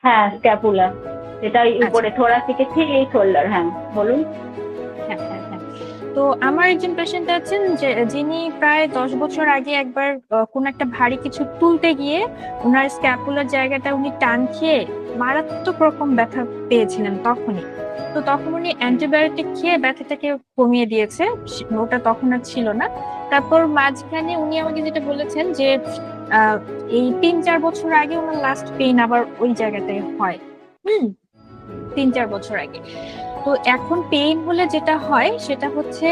হ্যাঁ, স্ক্যাপুলা যেটা উপরে থোরাসিকে ঠিক এই শোল্ডার। হ্যাঁ, বলুন। হ্যাঁ হ্যাঁ হ্যাঁ। তো আমার একজন পেশেন্ট আছেন যিনি প্রায় 10 বছর আগে একবার কোন একটা ভারী কিছু তুলতে গিয়ে ওনার স্ক্যাপুলার জায়গাটা উনি টান খেয়ে মারাত্মক রকম ব্যথা পেয়েছিলেন তখনই। তো তখন উনি অ্যান্টিবায়োটিক খেয়ে ব্যথাটাকে কমিয়ে দিয়েছে, ওটা তখন আর ছিল না। তারপর মাঝখানে উনি আমাকে যেটা বলেছেন যে এই 3-4 বছর আগে ওনার লাস্ট পেইন আবার ওই জায়গাটায় হয়। 3-4 বছর আগে। তো এখন পেইন হলে যেটা হয় সেটা হচ্ছে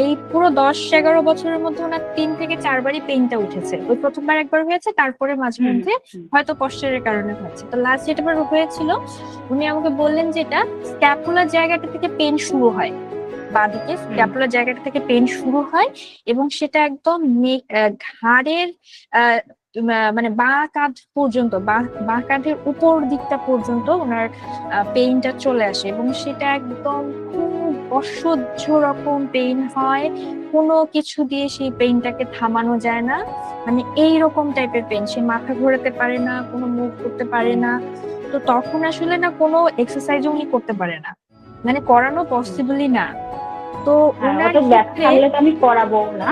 এই পুরো 10-11 বছরের মধ্যে ওনার 3 থেকে 4 বারই পেইনটা উঠেছে। ওই প্রথমবার একবার হয়েছে, তারপরে মাঝে মধ্যে হয়তো পশ্চারের কারণে হয়েছে। তো লাস্ট যেটা হয়েছিল উনি আমাকে বললেন যে এটা স্ক্যাপুলার জায়গাটা থেকে পেইন শুরু হয়, বাঁদিকে স্ক্যাপুলার জায়গাটা থেকে পেইন শুরু হয় এবং সেটা একদম ঘাড়ের মানে বাঁ কাঁধ পর্যন্ত, বাঁ কাঁধের উপর দিকটা পর্যন্ত ওনার পেইনটা চলে আসে এবং সেটা একদম খুব অসহ্য রকম পেইন হয়। কোনো কিছু দিয়ে সেই পেইনটাকে থামানো যায় না, মানে এইরকম টাইপের পেইন। সে মাথা ঘোরাতে পারে না, কোনো মুভ করতে পারে না। তো তখন আসলে না কোনো এক্সারসাইজও উনি করতে পারে না, মানে করানো পসিবলই না। তো ওনার ক্ষেত্রে আমি করাবো না।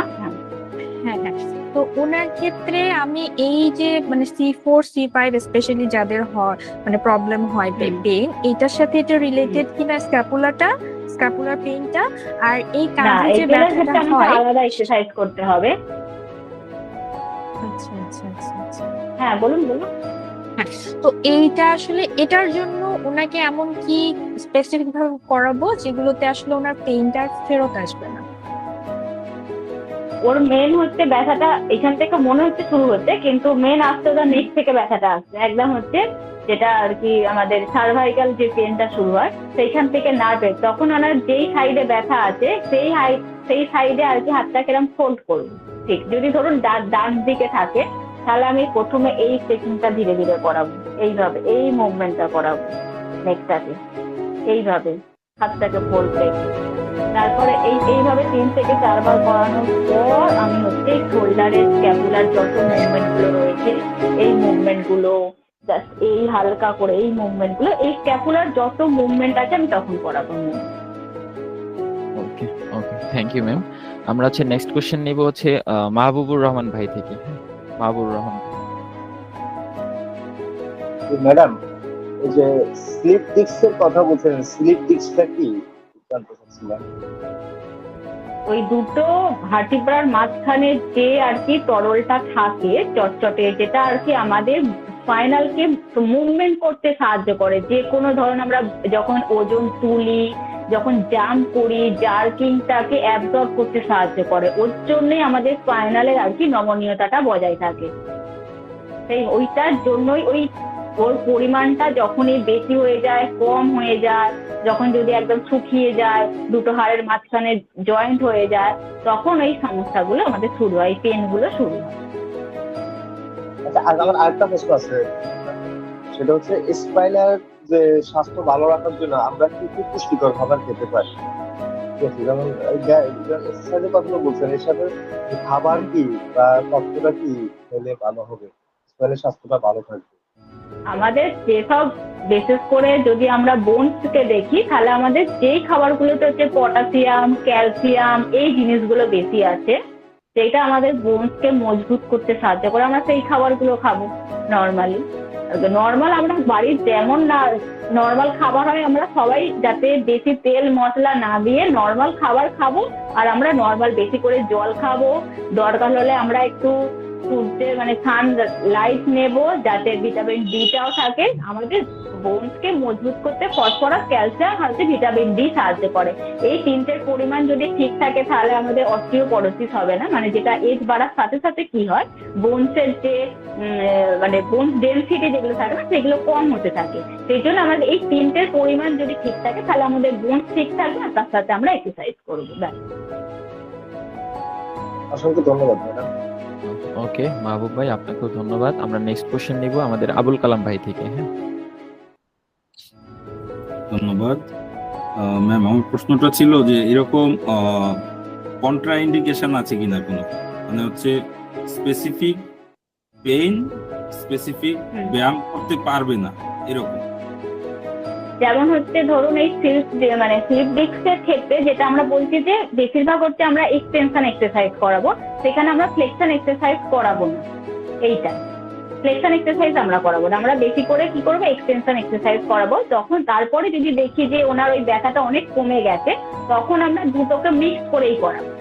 হ্যাঁ হ্যাঁ, তো ওনার ক্ষেত্রে আমি এই যে মানে C4 C5 স্পেশালি যাদের হয় মানে প্রবলেম হয় পেইন, এটার সাথে এটা রিলেটেড কিনা স্ক্যাপুলার পেইনটা, আর এই কাঁধে যে ব্যথাটা হয় আলাদা এক্সারসাইজ করতে হবে। আচ্ছা আচ্ছা আচ্ছা আচ্ছা, হ্যাঁ বলুন। হ্যাঁ, তো এইটা আসলে এটার জন্য ওনাকে এমন কি স্পেসিফিক ভাবে করাবো যেগুলোতে আসলে ওনার পেইনটা ফেরত আসবে না? ওর মেন হচ্ছে ব্যথাটা এখান থেকে মনে হচ্ছে শুরু হচ্ছে, কিন্তু মেন আসতে ওটা নেক থেকে ব্যথাটা আসছে একদম হচ্ছে যেটা আর কি আমাদের সার্ভাইকাল যে পেনটা শুরু হয় সেইখান থেকে নার্ভে। তখন ওনার যেই সাইডে ব্যথা আছে সেই সাইডে আর কি হাতটা কিরম ফোল্ড করবো। ঠিক, যদি ধরুন ডান দিকে থাকে তাহলে আমি প্রথমে এই স্ট্রেচিংটা ধীরে ধীরে করাবো, এইভাবে এই মুভমেন্টটা করাবো নেকটাকে, এইভাবে হাতটাকে ফোল্ড রেখে। তারপরে এইভাবে 3 থেকে 4 বার করানোর পর আমি হচ্ছে শোল্ডারের স্ক্যাপুলার যত মুভমেন্ট গুলো রয়েছে এই মুভমেন্ট গুলো জাস্ট এই হালকা করে এই মুভমেন্ট গুলো, এই স্ক্যাপুলার যত মুভমেন্ট আছে আমি তখন করাবো। ওকে ওকে, থ্যাংক ইউ ম্যাম। আমরা হচ্ছে নেক্সট কোশ্চেন নিব হচ্ছে মাহবুবুর রহমান ভাই থেকে। মাহবুবুর রহমান ম্যাডাম, এই যে স্লিপ ডিস্কের কথা বলছেন, স্লিপ ডিস্কটা কি জানতে চাচ্ছিলাম। ওই দুটো ভার্টিব্রার মাঝখানে যে আর কি তরলটা থাকে চটচটে, যেটা আর কি আমাদের স্পাইনালকে মুভমেন্ট করতে সাহায্য করে। যে কোনো ধরুন আমরা যখন ওজন তুলি, যখন জাম্প করি, জার্কিংটাকে অ্যাবজর্ব করতে সাহায্য করে। ওর জন্যই আমাদের স্পাইনালের আর কি নমনীয়তাটা বজায় থাকে। সেই ওইটার জন্যই ওর পরিমাণটা যখনই বেশি হয়ে যায়, কম হয়ে যায়, যখন যদি একদম শুকিয়ে যায়, দুটো হাড়ের মাঝখানে জয়েন্ট হয়ে যায়, তখন এই সমস্যাগুলো আমাদের শুরু হয়, পেনগুলো শুরু হয়। আচ্ছা, আমার আরেকটা প্রশ্ন আছে, সেটা হচ্ছে স্পাইনাল যে স্বাস্থ্য ভালো রাখার জন্য আমরা কি কি পুষ্টিকর খাবার খেতে পারি? ঠিক আছে, যেমন এক্সারসাইজের কথা বলছেন, এর সাথে খাবার কি বা কতটা কি খেলে ভালো হবে, স্পাইনাল স্বাস্থ্যটা ভালো থাকবে? আমাদের যেসব বিশেষ করে যদি আমরা বোনসকে দেখি তাহলে আমাদের যেই খাবারগুলোতে হচ্ছে পটাশিয়াম, ক্যালসিয়াম এই জিনিসগুলো বেশি আছে, সেটা আমাদের বোনসকে মজবুত করতে সাহায্য করে, আমরা সেই খাবারগুলো খাবো। নর্মাল আমরা বাড়ির যেমন না নর্মাল খাবার হয়, আমরা সবাই যাতে বেশি তেল মশলা না দিয়ে নর্মাল খাবার খাবো, আর আমরা নর্মাল বেশি করে জল খাবো। দরকার হলে আমরা একটু সূর্যের মানে সান লাইট নেব যাতে ভিটামিন ডিটাও থাকে। আমাদের বোনসকে মজবুত করতে ফসফরাস, ক্যালসিয়াম আর ভিটামিন ডি সাহায্য করে। এই তিনটের পরিমাণ যদি ঠিক থাকে তাহলে আমাদের অস্টিওপরোসিস হবে না। মানে যেটা এজ বাড়ার সাথে সাথে কি হয়, বোনসের যে মানে বোনস ডেনসিটি যেগুলো থাকে না সেগুলো কম হতে থাকে। সেই জন্য আমাদের এই তিনটের পরিমাণ যদি ঠিক থাকে তাহলে আমাদের বোনস ঠিক থাকবে, আর তার সাথে আমরা এক্সারসাইজ করবো। ব্যাস। অসংখ্য ধন্যবাদ ম্যাডাম। ওকে মাহবুব ভাই, আপনাকেও ধন্যবাদ। আমরা নেক্সট কোশ্চেন নিব আমাদের আবুল কালাম ভাই থেকে। হ্যাঁ, ধন্যবাদ ম্যাম। আমার প্রশ্নটা ছিল যে এরকম কন্ট্রা ইন্ডিকেশন আছে কিনা কোনো, মানে হচ্ছে স্পেসিফিক পেইন, স্পেসিফিক ব্যায়াম করতে পারবে না এরকম। যেমন হচ্ছে ধরুন এই মানে স্লিপ ডিস্কের ক্ষেত্রে যেটা আমরা বলছি যে বেশিরভাগ হচ্ছে আমরা এক্সটেনশন এক্সারসাইজ করাবো, সেখানে আমরা ফ্লেকশন এক্সারসাইজ করাবো না। এইটা ফ্লেকশন এক্সারসাইজ আমরা করাবো না, আমরা বেশি করে কি করবো এক্সটেনশন এক্সারসাইজ করাবো। তখন তারপরে যদি দেখি যে ওনার ওই ব্যথাটা অনেক কমে গেছে তখন আমরা দুটোকে মিক্স করেই করাবো।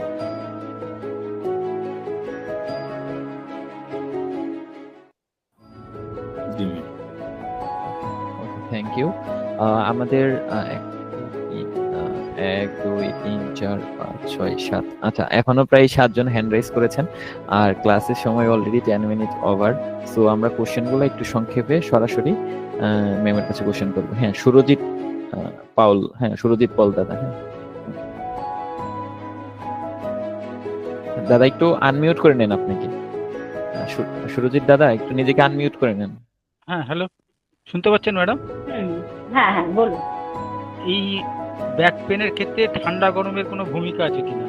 Thank you. আমাদের 1 2 3 4 5 6 7, আচ্ছা এখনো প্রায় 7 জন হ্যান্ড রাইজ করেছেন, আর ক্লাসের সময় অলরেডি 10 মিনিট ওভার। সো আমরা কোশ্চেনগুলো একটু সংক্ষেপে সরাসরি ম্যামের কাছে কোশ্চেন করবো। হ্যাঁ, সুরজিৎ পাউল, হ্যাঁ সুরজিৎ পল দাদা। হ্যাঁ দাদা একটু আনমিউট করে নেন আপনি কি। সুরজিৎ দাদা একটু নিজেকে আনমিউট করে নেন। হ্যাঁ, হ্যালো, শুনতে পাচ্ছেন ম্যাডাম? হ্যাঁ হ্যাঁ বলুন। এই ব্যাক পেনের ক্ষেত্রে ঠান্ডা গরমের কোনো ভূমিকা আছে কিনা?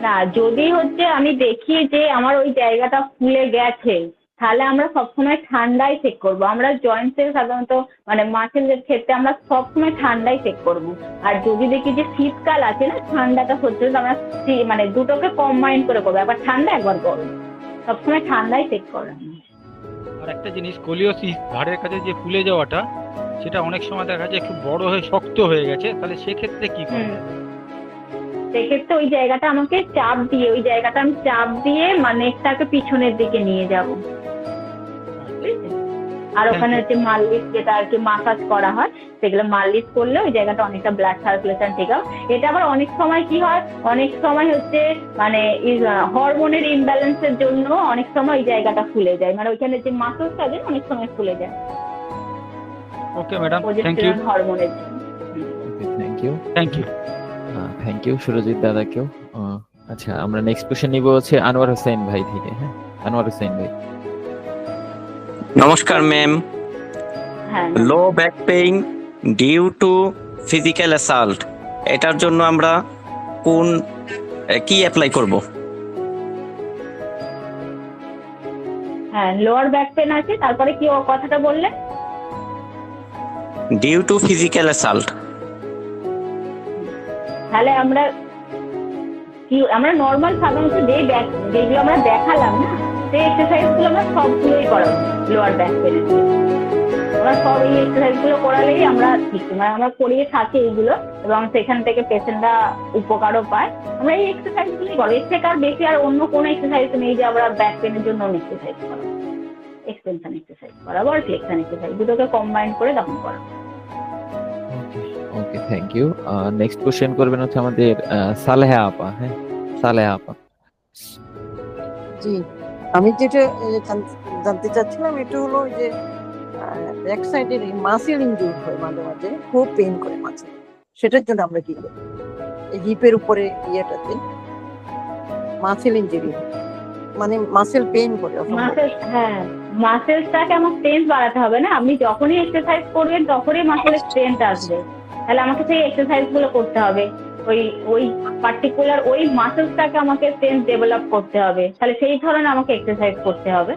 না, যদি হচ্ছে আমি দেখি যে আমার ওই জায়গাটা ফুলে গেছে তাহলে আমরা সবসময় ঠান্ডাই চেক করবো। আমরা জয়েন্টসের সাধারণত মানে মাসেলের ক্ষেত্রে আমরা সবসময় ঠান্ডাই চেক করবো। আর যদি দেখি যে শীতকাল আছে না, ঠান্ডাটা হচ্ছে আমরা মানে দুটোকে কম্বাইন করে করবো, একবার ঠান্ডা একবার গরম, সবসময় ঠান্ডাই চেক করা। আর একটা জিনিস, স্কলিওসিস ঘাড়ের কাছে যে ফুলে যাওয়াটা, সেটা অনেক সময় দেখা যায় একটু বড় হয়ে শক্ত হয়ে গেছে, তাহলে সেক্ষেত্রে কি করবে? সেক্ষেত্রে ওই জায়গাটা আমাকে চাপ দিয়ে, ওই জায়গাটা আমি চাপ দিয়ে মানে নেকটাকে পিছনের দিকে নিয়ে যাব। আর ওখানে হচ্ছে মালিশ, যেটা আর কি মাসাজ করা হয়, সেগুলো মালিশ করলে ওই জায়গাটা অনেকটা ব্লাড সার্কুলেশন ঠিক হয়। এটা আবার অনেক সময় কি হয়, অনেক সময় হচ্ছে মানে হরমোনের ইমব্যালেন্সের জন্য অনেক সময় ওই জায়গাটা ফুলে যায়, মানে ওইখানে যে মাসলটা আছে অনেক সময় ফুলে যায়। Okay madam, thank you. হরমোনের জন্য। Thank you. Thank you. Thank you Surajit দাদাকেও। আচ্ছা আমরা নেক্সট কোশ্চেন নিব হচ্ছে আনোয়ার হোসেন ভাই থেকে। হ্যাঁ আনোয়ার হোসেন ভাই। নমস্কার ma'am. Low back pain due to physical assault, এটার জন্য আমরা কি অ্যাপ্লাই করব? হ্যাঁ, লোয়ার ব্যাক পেন আছে, তারপরে কি ও কথাটা বললেন? Due to physical assault. তাহলে আমরা নর্মাল সাধারণত যেগুলো আমরা দেখালাম না, সেই এক্সারসাইজ গুলো আমরা সবগুলোই করাবো। লোয়ার ব্যাক পেনের আমরা সব এই এক্সারসাইজ গুলো করালেই আমরা ঠিক, মানে আমরা করিয়ে থাকি এইগুলো, এবং সেখান থেকে পেশেন্টরা উপকারও পায়। আমরা এই এক্সারসাইজ গুলোই করবো, এর থেকে আর বেশি আর অন্য কোনো এক্সারসাইজ নেই যে আমরা ব্যাক পেনের জন্য অন্য এক্সারসাইজ করাবো। এক্সটেনশন এক্সারসাইজ করাবো আর ফ্লেকশন এক্সারসাইজ দুটোকে কম্বাইন করে তখন করাবো। Okay thank you. Next question করবেন হচ্ছে আমাদের সালেহা আপা। হ্যাঁ সালেহা আপা। জি, আমি যেটা জানতে চাচ্ছিলাম এটা হলো যে ব্যাক সাইডের মাসেল ইনজুরি হয়, মাঝে মাঝে খুব পেইন করে মাঝে, সেটার জন্য আমরা কি করি? এই হিপের উপরে ইয়েটাতে মাসেল ইনজুরি মানে মাসেল পেইন করে। হ্যাঁ, মাসেলসটাকে আমার স্ট্রেংথ বাড়াতে হবে না, আপনি যখনই এক্সারসাইজ করবেন তখনই মাসেলের স্ট্রেংথ আসবে। তাহলে আমাকে সেই এক্সারসাইজ গুলো করতে হবে, ওই পার্টিকুলার ওই মাসেলসটাকে আমাকে স্ট্রেংথ ডেভেলপ করতে হবে। তাহলে সেই ধরনের আমাকে এক্সারসাইজ করতে হবে।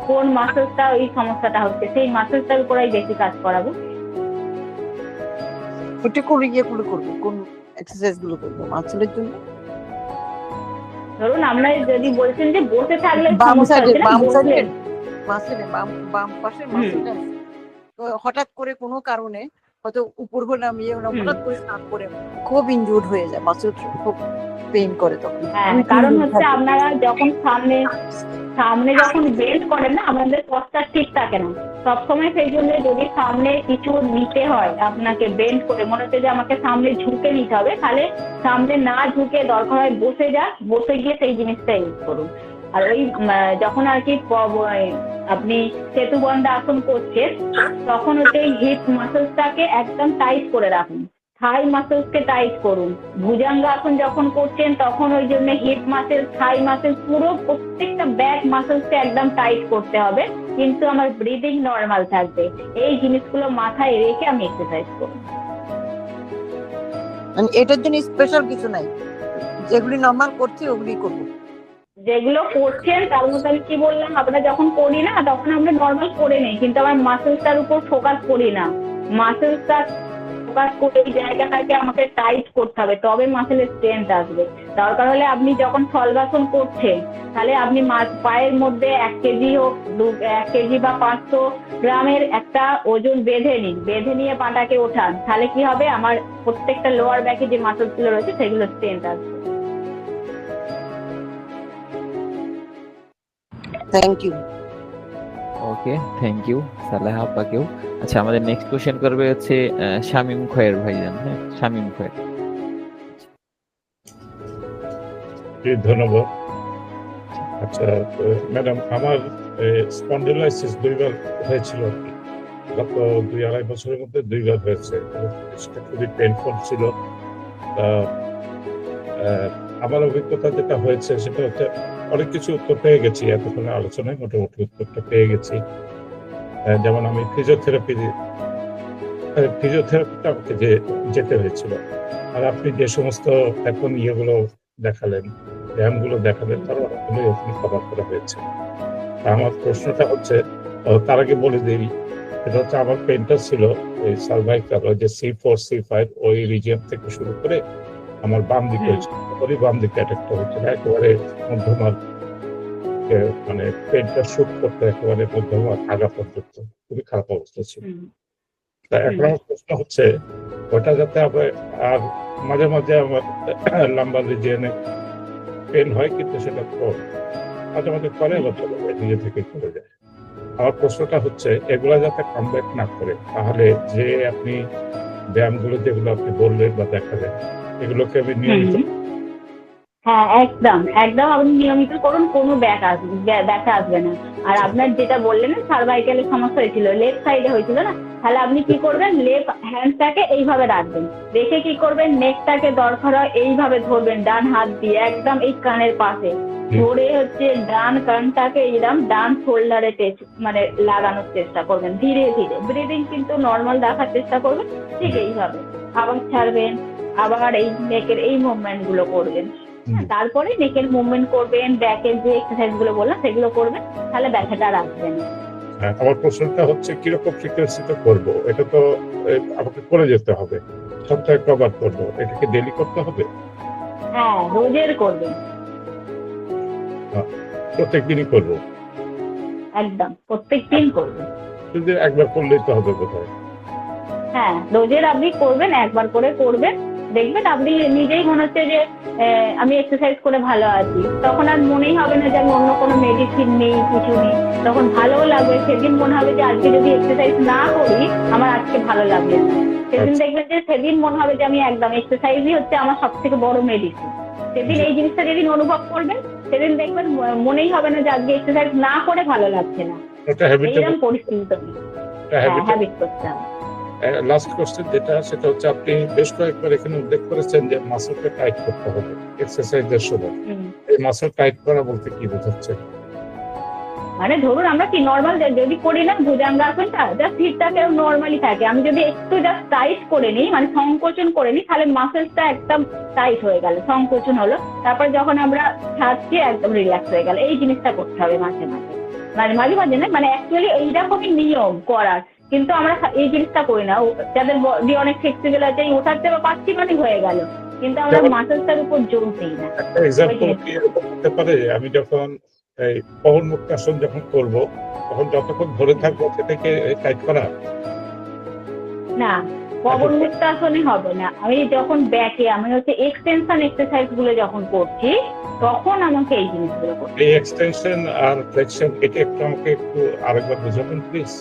কোন মাসেলসটা ওই সমস্যাটা হচ্ছে সেই মাসেলসটার উপর বেশি কাজ করাবো। ওটা করে গিয়ে করবো, কোন এক্সারসাইজ গুলো করবো মাসেলের জন্য? ধরুন আমরা যদি বলছেন যে বসে থাকলে বাম পাশের মাসেলটা হঠাৎ করে কোনো কারণে হয়তো উপর হলে আমি হঠাৎ করে স্নান করে খুব ইনজুর্ড হয়ে যায়, মাসেল খুব পেইন করে তখন। হ্যাঁ, কারণ হচ্ছে আপনারা যখন সামনে যখন বেন্ড করেন না, আমাদের পশ্চাৎ ঠিক থাকে না সবসময়। সেই জন্য যদি সামনে কিছু নিতে হয় আপনাকে বেন্ড করে, মনে হচ্ছে যে আমাকে সামনে ঝুঁকে নিতে হবে, তাহলে সামনে না ঝুঁকে দরকার হয় বসে গিয়ে সেই জিনিসটা ইউজ করুন। আর ওই যখন আর কি আপনি সেতুবন্ধ আসন করছেন, তখন হচ্ছে হিপ মাসেলসটাকে একদম টাইট করে রাখুন, থাই মাসেলসকে টাইট করুন। ভুজঙ্গ আসন যখন করছেন তখন ওই জন্য হিপ মাসেল, থাই মাসেল, পুরো প্রত্যেকটা ব্যাক মাসেলসকে একদম টাইট করতে হবে, কিন্তু আমার ব্রিদিং নর্মাল থাকবে। এই জিনিসগুলো মাথায় রেখে আমি এক্সারসাইজ করব। এটার জন্য স্পেশাল কিছু নাই, যেগুলি নর্মাল করছি ওগুলি করবো। যেগুলো করছেন তার মধ্যে আমি কি বললাম, আমরা যখন করি না তখন আমরা নর্মাল করে নেই, কিন্তু আমার মাসেলসটার উপর ফোকাস করি না। মাসেলসটা ফোকাস করে এই জায়গাটাকে আমাকে টাইট করতে হবে, তবে মাসেলের স্ট্রেংথ আসবে। দরকার হলে আপনি যখন শলবাসন করছেন, তাহলে আপনি পায়ের মধ্যে 1 কেজি হোক 1 কেজি বা 500 গ্রামের একটা ওজন বেঁধে নিন, বেঁধে নিয়ে পাটাকে ওঠান, তাহলে কি হবে, আমার প্রত্যেকটা লোয়ার ব্যাকে যে মাসেলসগুলো রয়েছে সেগুলো স্ট্রেংথ আসবে। Thank you. Okay, thank you Saleha আপাকেও। আচ্ছা, আমাদের নেক্সট কোশ্চেন করবে হচ্ছে শামীম খয়ের ভাইজান। হ্যাঁ, শামীম খয়ের। ধন্যবাদ। আচ্ছা ম্যাডাম, আমার স্পন্ডিলাইসিস 2বার হয়েছিল, গত 2-2.5 বছরের মধ্যে 2বার হয়েছে। সেটা খুবই পেইনফুল ছিল। আমার অভিজ্ঞতা যেটা হয়েছে সেটা হচ্ছে অনেক কিছু উত্তর পেয়ে গেছি এতক্ষণে আলোচনায়, মোটামুটি উত্তরটা পেয়ে গেছি। যেমন আমি ফিজিওথেরাপিটা আমাকে যেতে হয়েছিল, আর আপনি যে সমস্ত এখন ইয়েগুলো দেখালেন, ব্যায়ামগুলো দেখালেন, তার অনেকগুলোই ওখানে কভার করা হয়েছে। আমার প্রশ্নটা হচ্ছে, তার আগে বলে দিই, এটা হচ্ছে আমার পেইনটা ছিল এই সার্ভাইকাল, যে C4 C5 ওই রিজিয়ন থেকে শুরু করে আমার বাম দিকে হয়েছিল, বাম দিকে অ্যাটাকটা হয়েছিল একেবারে মধ্যমার, মানে পেনটা শুট করতে একেবারে মধ্যমার আগা পর্যন্ত খুবই খারাপ অবস্থা ছিল। তা এখন আমার প্রশ্ন হচ্ছে, ওটা যাতে আবার, আর মাঝে মাঝে আমার লাম্বার রিজিয়নে পেন হয়, কিন্তু সেটা মাঝে মাঝে করে বা চলে যায়, নিজে থেকে চলে যায়। আমার প্রশ্নটা হচ্ছে, এগুলা যাতে কামব্যাক না করে, তাহলে যে আপনি ব্যায়ামগুলো যেগুলো আপনি বললেন বা দেখালেন, এগুলোকে আমি নিয়মিত, হ্যাঁ একদম আপনি নিয়মিত করুন, কোনো ব্যথা আসবে না। আর আপনার যেটা বললেন না সার্ভাইকালের সমস্যা হয়েছিল, লেফট সাইডে হয়েছিল না, তাহলে আপনি কি করবেন, লেফট হ্যান্ডটাকে এইভাবে রাখবেন, রেখে কি করবেন, নেকটাকে দরকার হয় এইভাবে ধরবেন ডান হাত দিয়ে, একদম এই কানের পাশে ধরে হচ্ছে ডান কানটাকে এইরকম ডান শোল্ডারে মানে লাগানোর চেষ্টা করবেন ধীরে ধীরে। ব্রিদিং কিন্তু নর্মাল রাখার চেষ্টা করবেন, ঠিক এইভাবে। আবার ছাড়বেন, আবার এই নেকের এই মুভমেন্ট গুলো করবেন, তারপরে নেকের মুভমেন্ট করবেন, ব্যাকের যে এক্সারসাইজ গুলো বললাম সেগুলো করবেন, তাহলে ব্যথাটা আর আসবে না। আমার প্রশ্নটা হচ্ছে কিরকম ফ্রিকোয়েন্সিতে করব, এটা তো আমাকে করে যেতে হবে, সপ্তাহে কবার করব, এটাকে ডেইলি করতে হবে? হ্যাঁ, রোজের করবেন, প্রত্যেকদিনই করব? একদম প্রত্যেকদিন করবেন। যদি একবার করলেই তো হবে বোধহয়। হ্যাঁ, রোজের আপনি করবেন, একবার করে করবেন, দেখবেন আপনি নিজেই মনে হচ্ছে যে আমি এক্সারসাইজ করে ভালো আছি, তখন আর মনেই হবে না যে আমি অন্য কোনো মেডিসিন নেই, কিছু নেই, তখন ভালোও লাগবে। সেদিন মনে হবে যে আজকে যদি এক্সারসাইজ না করি আমার আজকে ভালো লাগবে না, সেদিন দেখবেন যে সেদিন মনে হবে যে আমি একদম এক্সারসাইজই হচ্ছে আমার সব থেকে বড় মেডিসিন। সেদিন এই জিনিসটা যেদিন অনুভব করবেন সেদিন দেখবেন মনেই হবে না যে আজকে এক্সারসাইজ না করে ভালো লাগছে না, এইরকম পরিস্থিতি তৈরি হ্যাবিট করতে হবে। লাস্ট কোশ্চেন যেটা, সেটা হচ্ছে আপনি বেশ কয়েকবার এখানে উল্লেখ করেছেন যে মাসলকে টাইট করতে হবে এক্সারসাইজের সময়। এই মাসল টাইট করা বলতে কি বোঝাচ্ছে? মানে ধরুন আমরা কি নর্মাল যদি করি না ভুজঙ্গাসনটা, জাস্ট হিপটাকে নর্মালি থাকে, আমি যদি একটু জাস্ট টাইট করে নিই, মানে সংকোচন করে নিই, তাহলে মাসেলসটা একদম টাইট হয়ে গেল, সংকোচন হলো, তারপর যখন আমরা ছাড়ছি একদম রিল্যাক্স হয়ে গেল। এই জিনিসটা করতে হবে মাঝে মাঝে, মানে মাঝে মাঝে না, মানে অ্যাকচুয়ালি এইরকমই নিয়ম করার, কিন্তু আমরা এই জিনিসটা করি না। যাদের বডি অনেক ফ্লেক্সিবল আছে, উঠাতে পারছি মানে হয়ে গেল, কিন্তু আমরা মাসেলসটার উপর জোর দিই না। একটা এক্সাম্পল কি হতে পারে, আমি যখন এই পবন মুক্তাসন যখন করব, তখন যতক্ষণ ধরে থাকবো সেটাকে টাইট করা? না, পবন মুক্তাসনে হবে না, আমি যখন ব্যাকে আমি হচ্ছে এক্সটেনশন এক্সারসাইজ গুলো যখন করছি তখন আমাকে এই জিনিসগুলো করতে এই এক্সটেনশন আর ফ্লেকশন এটা একটু আমাকে একটু আরেকবার বুঝাবেন প্লিজ।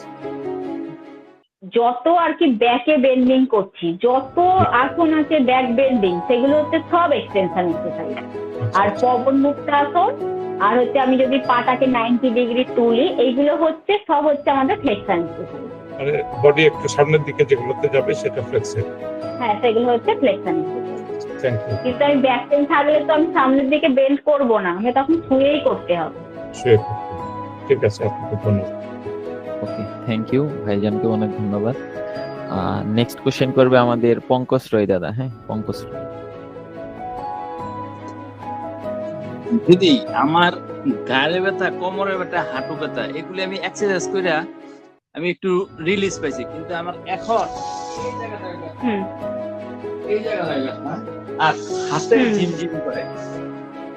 যত আর কি ব্যাকে বেন্ডিং করছি, যত আসন আছে ব্যাক বেন্ডিং, সেগুলো হচ্ছে সব এক্সটেনশন এক্সারসাইজ। আর পবন মুক্তাসন আর হচ্ছে আমি যদি পাটাকে 90 ডিগ্রি তুলি, এইগুলো হচ্ছে সব হচ্ছে আমাদের ফ্লেকশন এক্সারসাইজ। মানে বডি একটু সামনের দিকে যেগুলোতে যাবে সেটা ফ্লেক্সিবল। হ্যাঁ, সেগুলো হচ্ছে ফ্লেকশন এক্সারসাইজ। Thank you. কিন্তু আমি ব্যাক পেন থাকলে তো আমি সামনের দিকে বেন্ড করব না, আমি তখন শুয়েই করতে হবে। শুয়ে করতে হবে। ঠিক আছে, আপনাকে ধন্যবাদ। ওকে, থ্যাংক ইউ ভাইজানকে অনেক ধন্যবাদ। নেক্সট কোশ্চেন করবে আমাদের পঙ্কজ রয় দাদা। হ্যাঁ, পঙ্কজ রয়। দিদি, আমার ঘাড়ে ব্যথা, কোমরে ব্যথা, হাঁটু ব্যথা, এগুলি আমি এক্সারসাইজ করে আমি একটু রিলিজ পাইছি, কিন্তু আমার এখন এই জায়গাটায় ব্যথা আর হাতে ঝিমঝিম করে,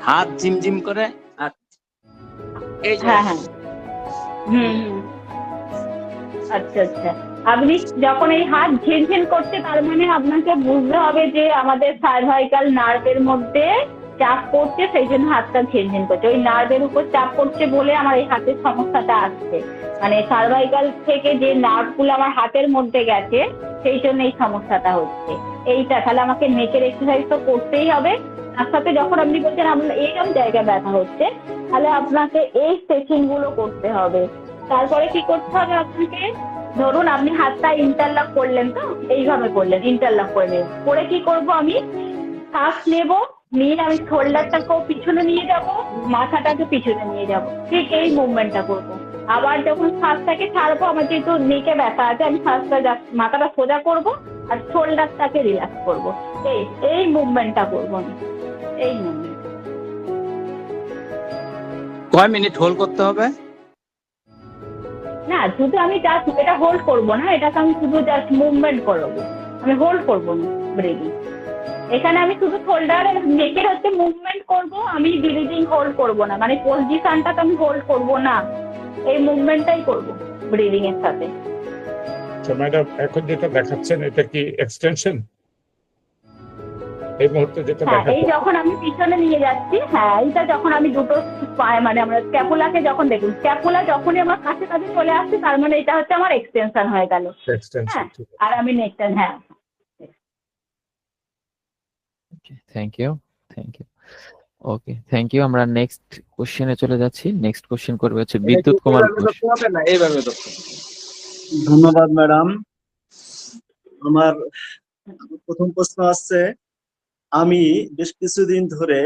হাত ঝিমঝিম করে আর এই আচ্ছা আচ্ছা, আপনি যখন এই হাত ঝিনঝিন করছে তার মানে আপনাকে বুঝতে হবে যে আমাদের সার্ভাইকাল নার্ভের মধ্যে চাপ পড়ছে, সেই জন্য হাতটা ঝিনঝিন করছে। ওই নার্ভের উপর চাপ পড়ছে বলে আমার এই হাতের সমস্যাটা আসছে, মানে সার্ভাইকাল থেকে যে নার্ভগুলো আমার হাতের মধ্যে গেছে সেই জন্য এই সমস্যাটা হচ্ছে। এইটা তাহলে আমাকে নেকের এক্সারসাইজ তো করতেই হবে, তার সাথে যখন আপনি বলছেন আপনার এইরকম জায়গায় ব্যথা হচ্ছে তাহলে আপনাকে এই স্ট্রেচিং গুলো করতে হবে। তারপরে কি করতে হবে আপনাকে, ধরুন আপনি হাতটা ইন্টারলক করলেন, তো এইভাবে করলেন, ইন্টারলক করে নেবেন, করে কি করব আমি শ্বাস নেব, নিয়ে আমি শোল্ডারটাকেও পিছনে নিয়ে যাব, মাথাটাকে পিছনে নিয়ে যাব, ঠিক এই মুভমেন্টটা করব। আবার যখন শ্বাসটাকে ছাড়বো, আমার যেহেতু নেকে ব্যথা আছে, আমি শ্বাসটা মাথাটা সোজা করব আর শোল্ডারটাকে রিল্যাক্স করব, এই মুভমেন্টটা করবো আমি, এই মুভমেন্ট। কয় মিনিট হোল্ড করতে হবে? না, শুধু আমি জাস্ট এটা হোল্ড করব না, এটাকে আমি শুধু জাস্ট মুভমেন্ট করবো, আমি হোল্ড করব না ব্রিদিং। এখানে আমি শুধু শোল্ডার নেকের হচ্ছে মুভমেন্ট করব, আমি ব্রিদিং হোল্ড করব না, মানে পজিশনটা তো আমি হোল্ড করব না, এই মুভমেন্টটাই করব ব্রিদিং এর সাথে। আচ্ছা ম্যাডাম, এখন যেটা দেখাচ্ছেন এটা কি এক্সটেনশন? এই মুহূর্তে যেটা হ্যাঁ, এই যখন আমি পিছনে নিয়ে যাচ্ছি, হ্যাঁ এইটা যখন আমি দুটো পায়ে মানে আমরা স্ক্যাপুলাকে যখন দেখুন, স্ক্যাপুলা যখনই আমার কাছে কাছে চলে আসছে তার মানে এটা হচ্ছে আমার এক্সটেনশন হয়ে গেল। হ্যাঁ, আর আমি নেকটা, হ্যাঁ। Thank you, thank you. Okay, thank you. আমরা নেক্সট কোশ্চেনে চলে যাচ্ছি। নেক্সট কোশ্চেন করবে হচ্ছে বিদ্যুৎ কুমার ঘোষ। ধন্যবাদ ম্যাডাম। আমার প্রথম প্রশ্ন আসছে, আমি বেশ কিছুদিন ধরে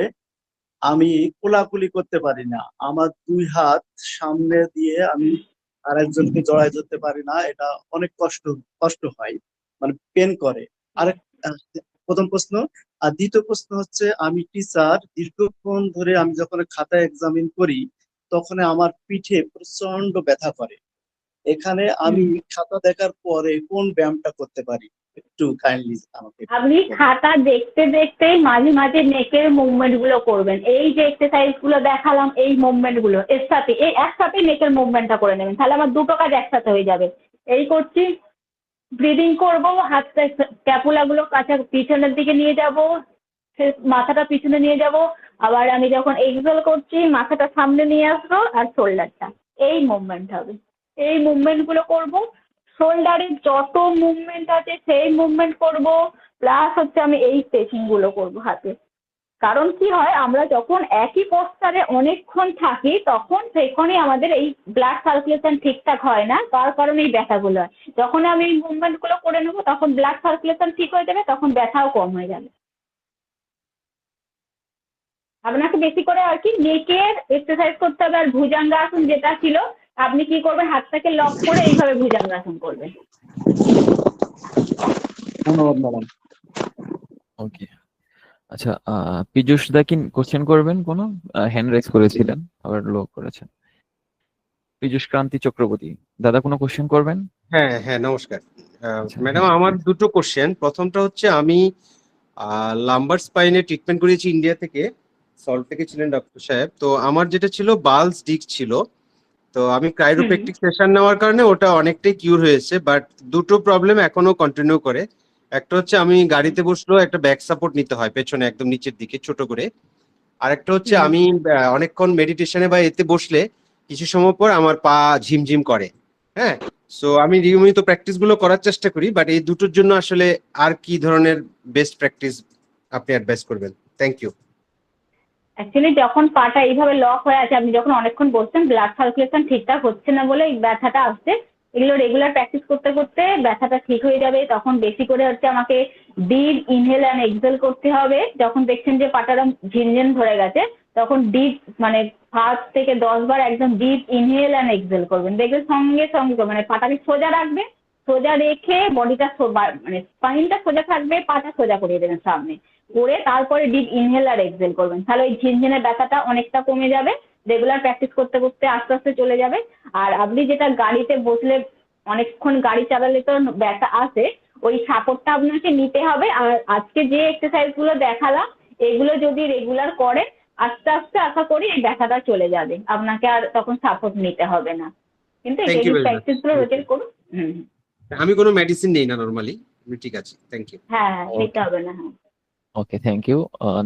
আমি কোলাকুলি করতে পারি না, আমার দুই হাত সামনে দিয়ে আমি আরেকজনকে জড়ায় ধরতে পারি না, এটা অনেক কষ্ট হয়, মানে পেন করে। আরেক প্রথম প্রশ্ন। আর দ্বিতীয় প্রশ্ন হচ্ছে, আমি টিচার, দীর্ঘক্ষণ ধরে আমি যখন খাতা এক্সামিন করি তখন আমার পিঠে প্রচন্ড ব্যথা করে। এখানে আমি খাতা দেখার পরে কোন ব্যায়ামটা করতে পারি, একটু কাইন্ডলি আমাকে। আপনি খাতা দেখতে দেখতেই মাঝে মাঝে নেকের মুভমেন্ট গুলো করবেন, এই যে এক্সারসাইজ গুলো দেখালাম এই মুভমেন্ট গুলো এর সাথে, এই একসাথে নেকের মুভমেন্টটা করে নেবেন, তাহলে আমার দুটো কাজ একসাথে হয়ে যাবে। এই করছি, ব্রিদিং করব, হাতটা স্ক্যাপুলা গুলো কাছে পিছনের দিকে নিয়ে যাব, মাথাটা পিছনে নিয়ে যাব, আবার আমি যখন এক্সেল করছি মাথাটা সামনে নিয়ে আসবো আর শোল্ডারটা, এই মুভমেন্ট হবে, এই মুভমেন্ট গুলো করবো। শোল্ডারের যত মুভমেন্ট আছে সেই মুভমেন্ট করব, প্লাস হচ্ছে আমি এই স্ট্রেচিং গুলো করবো হাতে। কারণ কি হয়, আমরা যখন একই পোস্টারে অনেকক্ষণ থাকি তখন সেখানে আমাদের এই ব্লাড সার্কুলেশন ঠিকঠাক হয় না, তার কারণে এই ব্যথাগুলো হয়। যখন আমি এই মুভমেন্ট গুলো করে নেবো তখন ব্লাড সার্কুলেশন ঠিক হয়ে যাবে, তখন ব্যথাও কম হয়ে যাবে। আপনাকে বেশি করে আর কি নেকের এক্সারসাইজ করতে হবে। আর ভুজঙ্গাসন যেটা ছিল, আপনি কি করবেন, হাতটাকে লক করে এইভাবে ভুজঙ্গাসন করবেন। ধন্যবাদ ম্যাডাম। ওকে, আচ্ছা, পীযূষ দা কি কোশ্চেন করবেন? কোনো হ্যান্ড রাইজ করেছিলেন, আবার লো করেছেন। পীযূষ ক্রান্তি চক্রবর্তী দাদা, কোনো কোশ্চেন করবেন? হ্যাঁ হ্যাঁ, নমস্কার ম্যাডাম। আমার দুটো কোশ্চেন। প্রথমটা হচ্ছে, আমি লাম্বার স্পাইনে ট্রিটমেন্ট করেছি ইন্ডিয়া থেকে, সল্ট থেকে ছিলেন ডক্টর সাহেব। তো আমার যেটা ছিল বালস ডিস্ক ছিল, তো আমি ক্রাইরোপ্র্যাকটিক সেশন নেওয়ার কারণে ওটা অনেকটাই কিউর হয়েছে, বাট দুটো প্রবলেম এখনো কন্টিনিউ করে। একটা হচ্ছে আমি গাড়িতে বসলেও একটা ব্যাক সাপোর্ট নিতে হয় পেছনে একদম নিচের দিকে ছোট করে। আর একটা হচ্ছে আমি অনেকক্ষণ মেডিটেশনে বা এতে বসলে কিছু সময় পর আমার পা ঝিমঝিম করে। হ্যাঁ, সো আমি নিয়মিত প্র্যাকটিস গুলো করার চেষ্টা করি, বাট এই দুটোর জন্য আসলে আর কি ধরনের বেস্ট প্র্যাকটিস আপনি অ্যাডভাইস করবেন? Thank you. অ্যাকচুয়ালি যখন পাটা এইভাবে লক হয়ে আছে, আপনি যখন অনেকক্ষণ বসছেন, ব্লাড সার্কুলেশন ঠিকঠাক হচ্ছে না বলে এই ব্যথাটা আসছে। এগুলো রেগুলার প্র্যাকটিস করতে করতে ব্যথাটা ঠিক হয়ে যাবে। তখন বেশি করে হচ্ছে আমাকে ডিপ ইনহেল অ্যান্ড এক্সেল করতে হবে। যখন দেখছেন যে পাটাটা ঝিনঝিন ধরে গেছে, তখন ডিপ মানে 5 থেকে 10 বার একদম ডিপ ইনহেল অ্যান্ড এক্সেল করবেন। দেখবেন সঙ্গে সঙ্গে মানে পাটাকে সোজা রাখবে, সোজা রেখে বডিটা মানে স্পাইনটা সোজা থাকবে, পাটা সোজা করিয়ে দেবেন সামনে করে, তারপরে ডিপ ইনহেল আর এক্সেল করবেন। তাহলে ওই ঝিনঝিনের ব্যথাটা অনেকটা কমে যাবে। রেগুলার প্র্যাকটিস করতে করতে আস্তে আস্তে চলে যাবে। আর আপনি যেটা গাড়িতে বসলে অনেকক্ষণ গাড়ি চালালে তো ব্যথা আসে, ওই সাপোর্টটা আপনাকে নিতে হবে। আর আজকে যে এক্সারসাইজ গুলো দেখালাম, এগুলো যদি রেগুলার করে, আস্তে আস্তে আশা করি এই ব্যথাটা চলে যাবে, আপনাকে আর তখন সাপোর্ট নিতে হবে না। কিন্তু thank you very much. Practice গুলো রোটেট করুন। আমি কোনো মেডিসিন নেই না নরমালি, আমি ঠিক আছে। Thank you. হ্যাঁ, নিতে হবে না। হ্যাঁ, okay, thank you.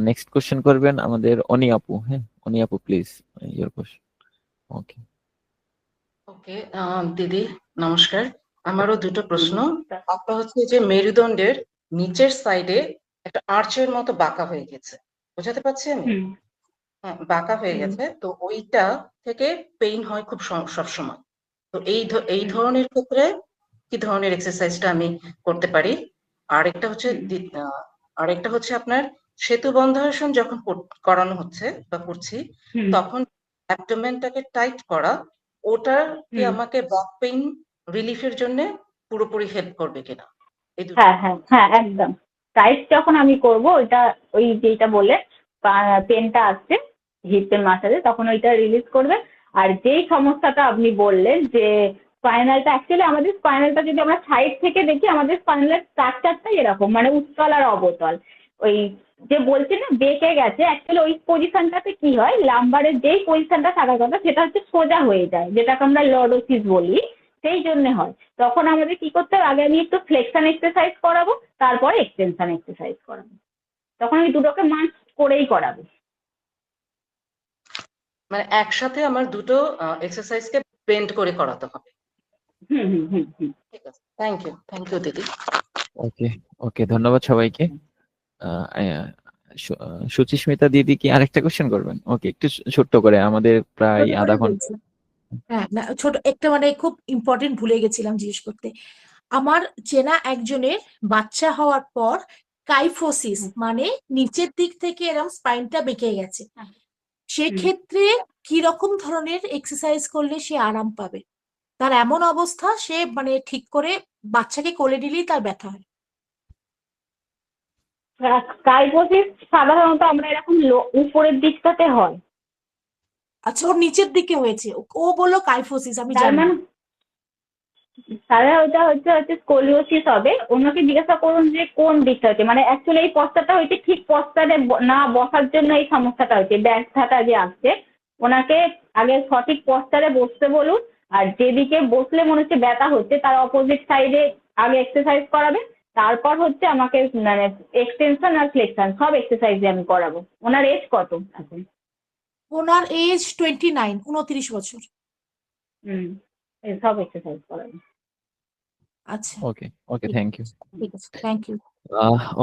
Next question করবেন আমাদের অনি আপু। হ্যাঁ, অনি আপু please, your question. Okay okay, দিদি নমস্কার। আমারও দুটো প্রশ্ন। একটা হচ্ছে যে মেরুদণ্ডের নিচের সাইডে একটা আর্চের মতো বাঁকা হয়ে গেছে, বোঝাতে পারছি আমি? হ্যাঁ, বাঁকা হয়ে গেছে, তো ওইটা থেকে পেইন হয় খুব সবসময়। তো এই ধরনের ক্ষেত্রে কি ধরনের এক্সারসাইজটা আমি করতে পারি? আরেকটা হচ্ছে আপনার সেতু বন্ধাসন যখন করানো হচ্ছে বা করছি, তখন অ্যাবডোমেনটাকে টাইট করা, ওটা কি আমাকে ব্যাক পেইন রিলিফের জন্য পুরোপুরি হেল্প করবে কিনা? হ্যাঁ, হ্যাঁ, হ্যাঁ, একদম। টাইট যখন আমি করব, ওইটা ওই যেটা বলে পেনটা আসছে হিপের মাসাজে, তখন ওইটা রিলিজ করবে। আর যেই সমস্যাটা আপনি বললেন যে স্পাইনালটা, অ্যাকচুয়ালি আমাদের স্পাইনালটা যদি আমরা সাইড থেকে দেখি, আমাদের স্পাইনালের স্ট্রাকচারটাই এরকম, মানে উত্তল আর অবতল। ওই যে বলছে না বেঁকে গেছে, অ্যাকচুয়ালি ওই পজিশনটাতে কি হয়, লাম্বারের যেই পজিশনটা থাকার কথা সেটা হচ্ছে সোজা হয়ে যায়, যেটাকে আমরা লর্ডোসিস বলি। সেই জন্য হয়। তখন আমাদের কি করতে হবে, আগে আমি একটু ফ্লেকশন এক্সারসাইজ করাবো, তারপরে এক্সটেনশন এক্সারসাইজ করাবো। তখন আমি দুটোকে মাস্ট করেই করাবো। মানে একসাথে আমার দুটো এক্সারসাইজকে বেন্ড করে করাতে হবে। ঠিক আছে, থ্যাংক ইউ দিদি। ওকে ওকে, ধন্যবাদ সবাইকে। সুচিস্মিতা দিদি কি আরেকটা কোশ্চেন করবেন? ওকে, একটু ছোট্ট করে, আমাদের প্রায় আধা ঘন্টা। হ্যাঁ, না ছোট একটা মানে খুব ইম্পর্টেন্ট ভুলে গেছিলাম জিজ্ঞেস করতে। আমার চেনা একজনের বাচ্চা হওয়ার পর কাইফোসিস মানে নিচের দিক থেকে এরকম স্পাইনটা বেঁকে গেছে, সেক্ষেত্রে কি রকম ধরনের এক্সারসাইজ করলে সে আরাম পাবে? তার এমন অবস্থা, সে মানে ঠিক করে বাচ্চাকে কোলে নিলেই তার ব্যথা হয়। কাইফোসিস সাধারণত আমরা এরকম উপরের দিকটাতে হয়। আচ্ছা, ওর নিচের দিকে হয়েছে, ও বললো কাইফোসিস, আমি জানি না। সাধারণত হচ্ছে স্কোলিওসিস হবে। ওনাকে জিজ্ঞাসা করুন যে কোন দিকটা হচ্ছে, মানে অ্যাকচুয়ালি এই পস্তাটা হয়েছে ঠিক পস্তারে না বসার জন্য এই সমস্যাটা হয়েছে, ব্যথাটা যে আসছে। ওনাকে আগে সঠিক পস্তারে বসতে বলুন, আর যেদিকে বসলে মনে হচ্ছে ব্যথা হচ্ছে তার অপোজিট সাইডে আগে এক্সারসাইজ করাবে, তারপর হচ্ছে আমাকে মানে এক্সটেনশন আর ফ্লেকশন সব এক্সারসাইজ আমি করাবো। ওনার এজ কত এখন? ওনার এজ 29, 29 বছর। সব এক্সারসাইজ করাবো। আচ্ছা, ওকে ওকে, থ্যাংক ইউ। ঠিক আছে, thank you.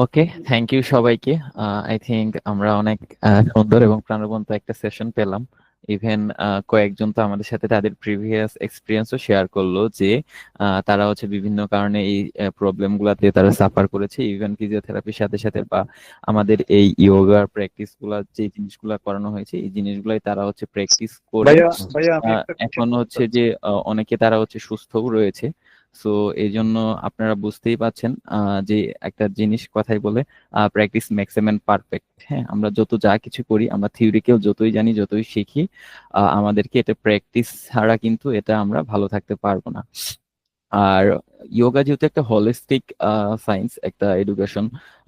Okay, thank you সবাইকে। আই থিঙ্ক আমরা অনেক সুন্দর এবং প্রাণবন্ত একটা সেশন পেলাম। ইভেন কয়েকজন তো আমাদের সাথে তাদের প্রিভিয়াস এক্সপিরিয়েন্সও শেয়ার করলো যে তারা হচ্ছে বিভিন্ন কারণে এই প্রবলেম গুলাতে তারা সাফার করেছে। ইভেন ফিজিওথেরাপির সাথে সাথে বা আমাদের এই ইয়োগার প্র্যাকটিস গুলা যে জিনিসগুলা করানো হয়েছে, এই জিনিসগুলাই তারা হচ্ছে প্র্যাকটিস করে এখন হচ্ছে যে অনেকে তারা হচ্ছে সুস্থও রয়েছে। সো এই জন্য আপনারা বুঝতেই পাচ্ছেন যে একটা জিনিস কথাই বলে practice makes a man perfect. হ্যাঁ, আমরা যত যা কিছু করি, আমরা থিওরিক্যাল যতই জানি, যতই শিখি, আমাদেরকে এটা প্র্যাকটিস ছাড়া কিন্তু এটা আমরা ভালো থাকতে পারবো না। আর ইয়োগা যেহেতু একটা হোলিস্টিক সায়েন্স, একটা এডুকেশন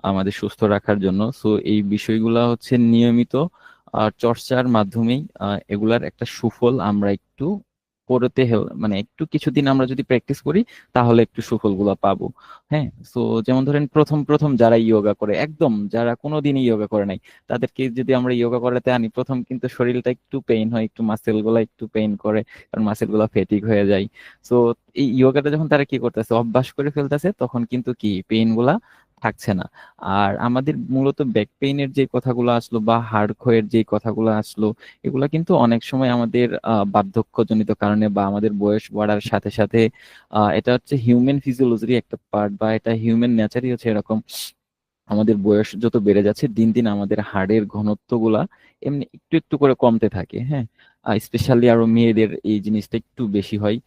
আমাদের সুস্থ রাখার জন্য, সো এই বিষয়গুলা হচ্ছে নিয়মিত চর্চার মাধ্যমেই এগুলার একটা সুফল আমরা একটু পড়তে মানে একটু কিছুদিন আমরা যদি প্র্যাকটিস করি তাহলে একটু সুফলগুলো পাবো। হ্যাঁ, তো যেমন ধরেন প্রথম প্রথম যারা ইয়োগা করে, একদম যারা কোনোদিনই ইয়োগা করে নাই, তাদেরকে যদি আমরা ইয়োগা করাতে আনি, প্রথম কিন্তু শরীরটা একটু পেইন হয়, একটু মাসেল গুলা একটু পেইন করে, কারণ মাসেল গুলা ফেটিক হয়ে যায়। তো এই ইয়োগাটা যখন তারা কি করতেছে, অভ্যাস করে ফেলতেছে, তখন কিন্তু কি পেইন গুলা থাকছে না। আর আমাদের মূলত ব্যাক পেইনের যে কথাগুলো আসলো বা হাড় ক্ষয়ের যে কথাগুলো আসলো, এগুলা কিন্তু অনেক সময় আমাদের বার্ধক্যজনিত কারণে বা আমাদের বয়স বাড়ার সাথে সাথে এটা হচ্ছে হিউম্যান ফিজিওলজির একটা পার্ট, বা এটা হিউম্যান নেচারই হচ্ছে এরকম। আমাদের বয়স যত বেড়ে যাচ্ছে দিন দিন আমাদের হাড়ের ঘনত্ব গুলা এমনি একটু একটু করে কমতে থাকে। হ্যাঁ, স্পেশালি আরো মেয়েদের এই জিনিসটা একটু বেশি হয়।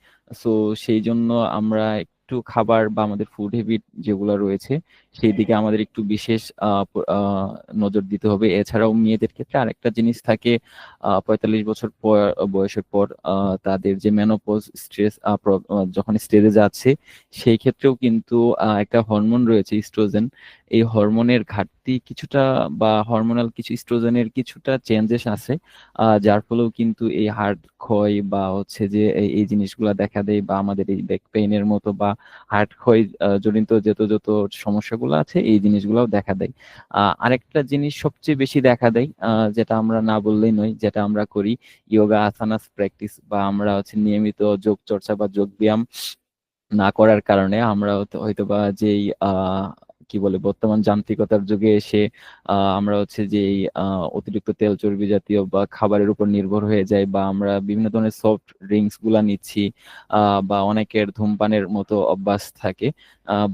সো সেই জন্য আমরা একটু খাবার বা আমাদের ফুড হ্যাবিট যেগুলো রয়েছে সেই দিকে আমাদের একটু বিশেষ নজর দিতে হবে। এছাড়াও মেয়েদের ক্ষেত্রে আরেকটা জিনিস থাকে, 45 বছর পর বয়সের পর তাদের যে মেনোপজ স্ট্রেস যখন স্টেজে যাচ্ছে, সেই ক্ষেত্রেও কিন্তু একটা হরমোন রয়েছে ইস্ট্রোজেন। এই হরমোনের ঘাটতি কিছুটা বা হরমোনাল কিছু ইস্ট্রোজেনের কিছুটা চেঞ্জেস আছে, যার ফলেও কিন্তু এই হাড় ক্ষয় বা হচ্ছে যে এই জিনিসগুলা দেখা দেয়, বা আমাদের এই ব্যাক পেইনের মতো বা হার্ট ক্ষয় জনিত যত যত সমস্যাগুলো আছে এই জিনিসগুলোও দেখা দেয়। আরেকটা জিনিস সবচেয়ে বেশি দেখা দেয়, যেটা আমরা না বললেই নয়, যেটা আমরা করি, ইয়োগা আসানাস প্র্যাকটিস বা আমরা হচ্ছে নিয়মিত যোগ চর্চা বা যোগ ব্যায়াম না করার কারণে আমরা হয়তো বা যেই কি বলে বর্তমান যান্ত্রিকতার যুগে এসে আমরা হচ্ছে যে এই অতিরিক্ত তেল চর্বি জাতীয় বা খাবারের উপর নির্ভর হয়ে যায়, বা আমরা বিভিন্ন ধরনের সফট ড্রিঙ্কস গুলা নিচ্ছি, বা অনেকের ধূমপানের মতো অভ্যাস থাকে,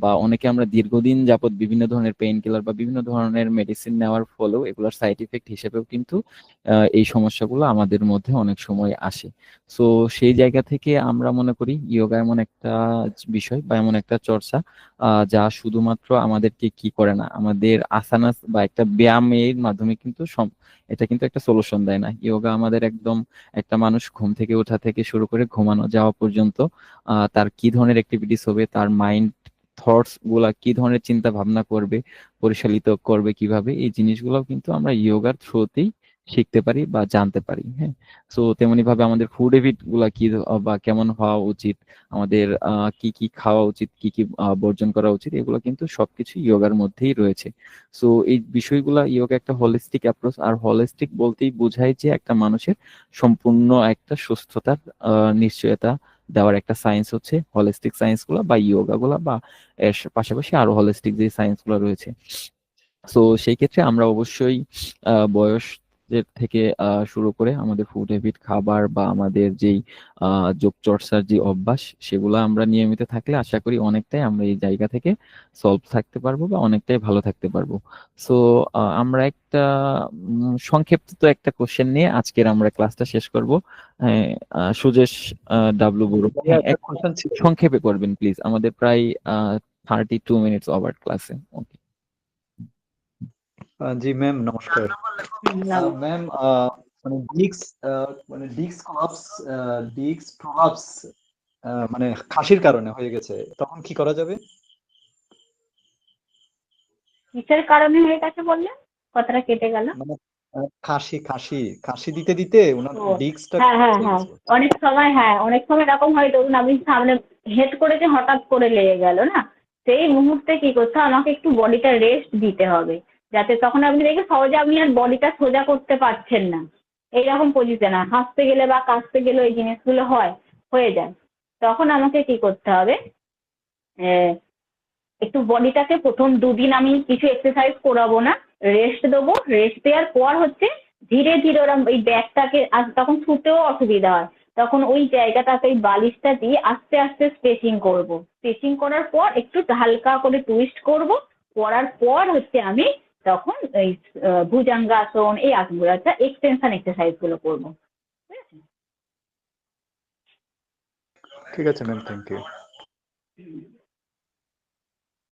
বা অনেকে আমরা দীর্ঘদিন যাবত বিভিন্ন ধরনের পেইন কিলার বা বিভিন্ন ধরনের মেডিসিন নেওয়ার ফলেও এগুলোর সাইড ইফেক্ট হিসেবেও কিন্তু এই সমস্যাগুলো আমাদের মধ্যে অনেক সময় আসে। সো সেই জায়গা থেকে আমরা মনে করি ইয়োগা এমন একটা বিষয় বা এমন একটা চর্চা যা শুধুমাত্র আমাদেরকে কি করে না, আমাদের আসানাস বা একটা ব্যায়ামের মাধ্যমে কিন্তু এটা কিন্তু একটা সলিউশন দেয় না। ইয়োগা আমাদের একদম একটা মানুষ ঘুম থেকে ওঠা থেকে শুরু করে ঘুমানো যাওয়া পর্যন্ত তার কি ধরনের অ্যাক্টিভিটিস হবে, তার মাইন্ড থটস গুলা কি ধরনের চিন্তা ভাবনা করবে, পরিচালিত করবে কিভাবে, এই জিনিসগুলো কিন্তু আমরা ইয়োগার থ্রুতেই শিখতে পারি বা জানতে পারি। হ্যাঁ, সো তেমনি ভাবে আমাদের ফুড হ্যাবিট গুলা কি বা কেমন হওয়া উচিত, আমাদের কি কি খাওয়া উচিত, কি কি বর্জন করা উচিত, এগুলো কিন্তু সবকিছু ইয়োগার মধ্যেই রয়েছে। সো এই বিষয়গুলা ইয়োগা একটা হোলিস্টিক অ্যাপ্রোচ, আর হোলিস্টিক বলতেই বোঝায় যে একটা মানুষের সম্পূর্ণ একটা সুস্থতার নিশ্চয়তা দেওয়ার একটা সায়েন্স হচ্ছে হোলিস্টিক সায়েন্স গুলা বা ইয়োগা গুলা, বা এর পাশাপাশি আরো হোলিস্টিক যে সায়েন্স গুলা রয়েছে। সো সেই ক্ষেত্রে আমরা অবশ্যই বয়স থেকে শুরু করে আমাদের ফুড হ্যাবিট, খাবার বা আমাদের যেই যোগ চর্চার যে অভ্যাস, সেগুলো আমরা নিয়মিত থাকলে আশা করি অনেকটাই আমরা এই জায়গা থেকে সলভ থাকতে পারবো বা অনেকটাই ভালো থাকতে পারবো। সো আমরা একটা সংক্ষিপ্ত একটা কোশ্চেন নিয়ে আজকের আমরা ক্লাসটা শেষ করব। সুজেশ ডাব্লু বড়ু, হ্যাঁ, সংক্ষেপে করবেন প্লিজ, আমাদের প্রায় 32 মিনিটস ওভার ক্লাসে। ওকে। জি ম্যাম, নমস্কার। ম্যাম, মানে ডিস্ক প্রলাপস মানে খাসির কারণে হয়ে গেছে, তখন কি করা যাবে? কিসের কারণে হয়ে গেছে বললেন? কথাটা কেটে গেল। মানে খাসি দিতে দিতে ওনার ডিস্কটা হ্যাঁ হ্যাঁ হ্যাঁ, অনেক সময় এরকম হয়, ধরুন আমি সামনে হেড করেছে, হঠাৎ করে লেগে গেল না, সেই মুহূর্তে কি করতে হবে, আমাকে একটু বডিটা রেস্ট দিতে হবে, যাতে তখন আপনি দেখে সহজে আপনি আর বডিটা সোজা করতে পারছেন না, এইরকম পজিশন। আর হাসতে গেলে বা কাশতে গেলে এই জিনিসগুলো হয়ে যায়। তখন আমাকে কি করতে হবে, একটু বডিটাকে প্রথম 2 দিন আমি কিছু এক্সারসাইজ করাবো না, রেস্ট দেবো। রেস্ট দেওয়ার পর হচ্ছে ধীরে ধীরে ওরকম এই ব্যাকটাকে, তখন শুতেও অসুবিধা হয়, তখন ওই জায়গাটাতে এই বালিশটা দিয়ে আস্তে আস্তে স্ট্রেচিং করব। স্ট্রেচিং করার পর একটু হালকা করে টুইস্ট করব, করার পর হচ্ছে আমি তখন এই ভুজঙ্গাসন, এই আসনগুলো, এক্সটেনশন এক্সারসাইজ গুলো করবো। ঠিক আছে ম্যাম, থ্যাংক ইউ।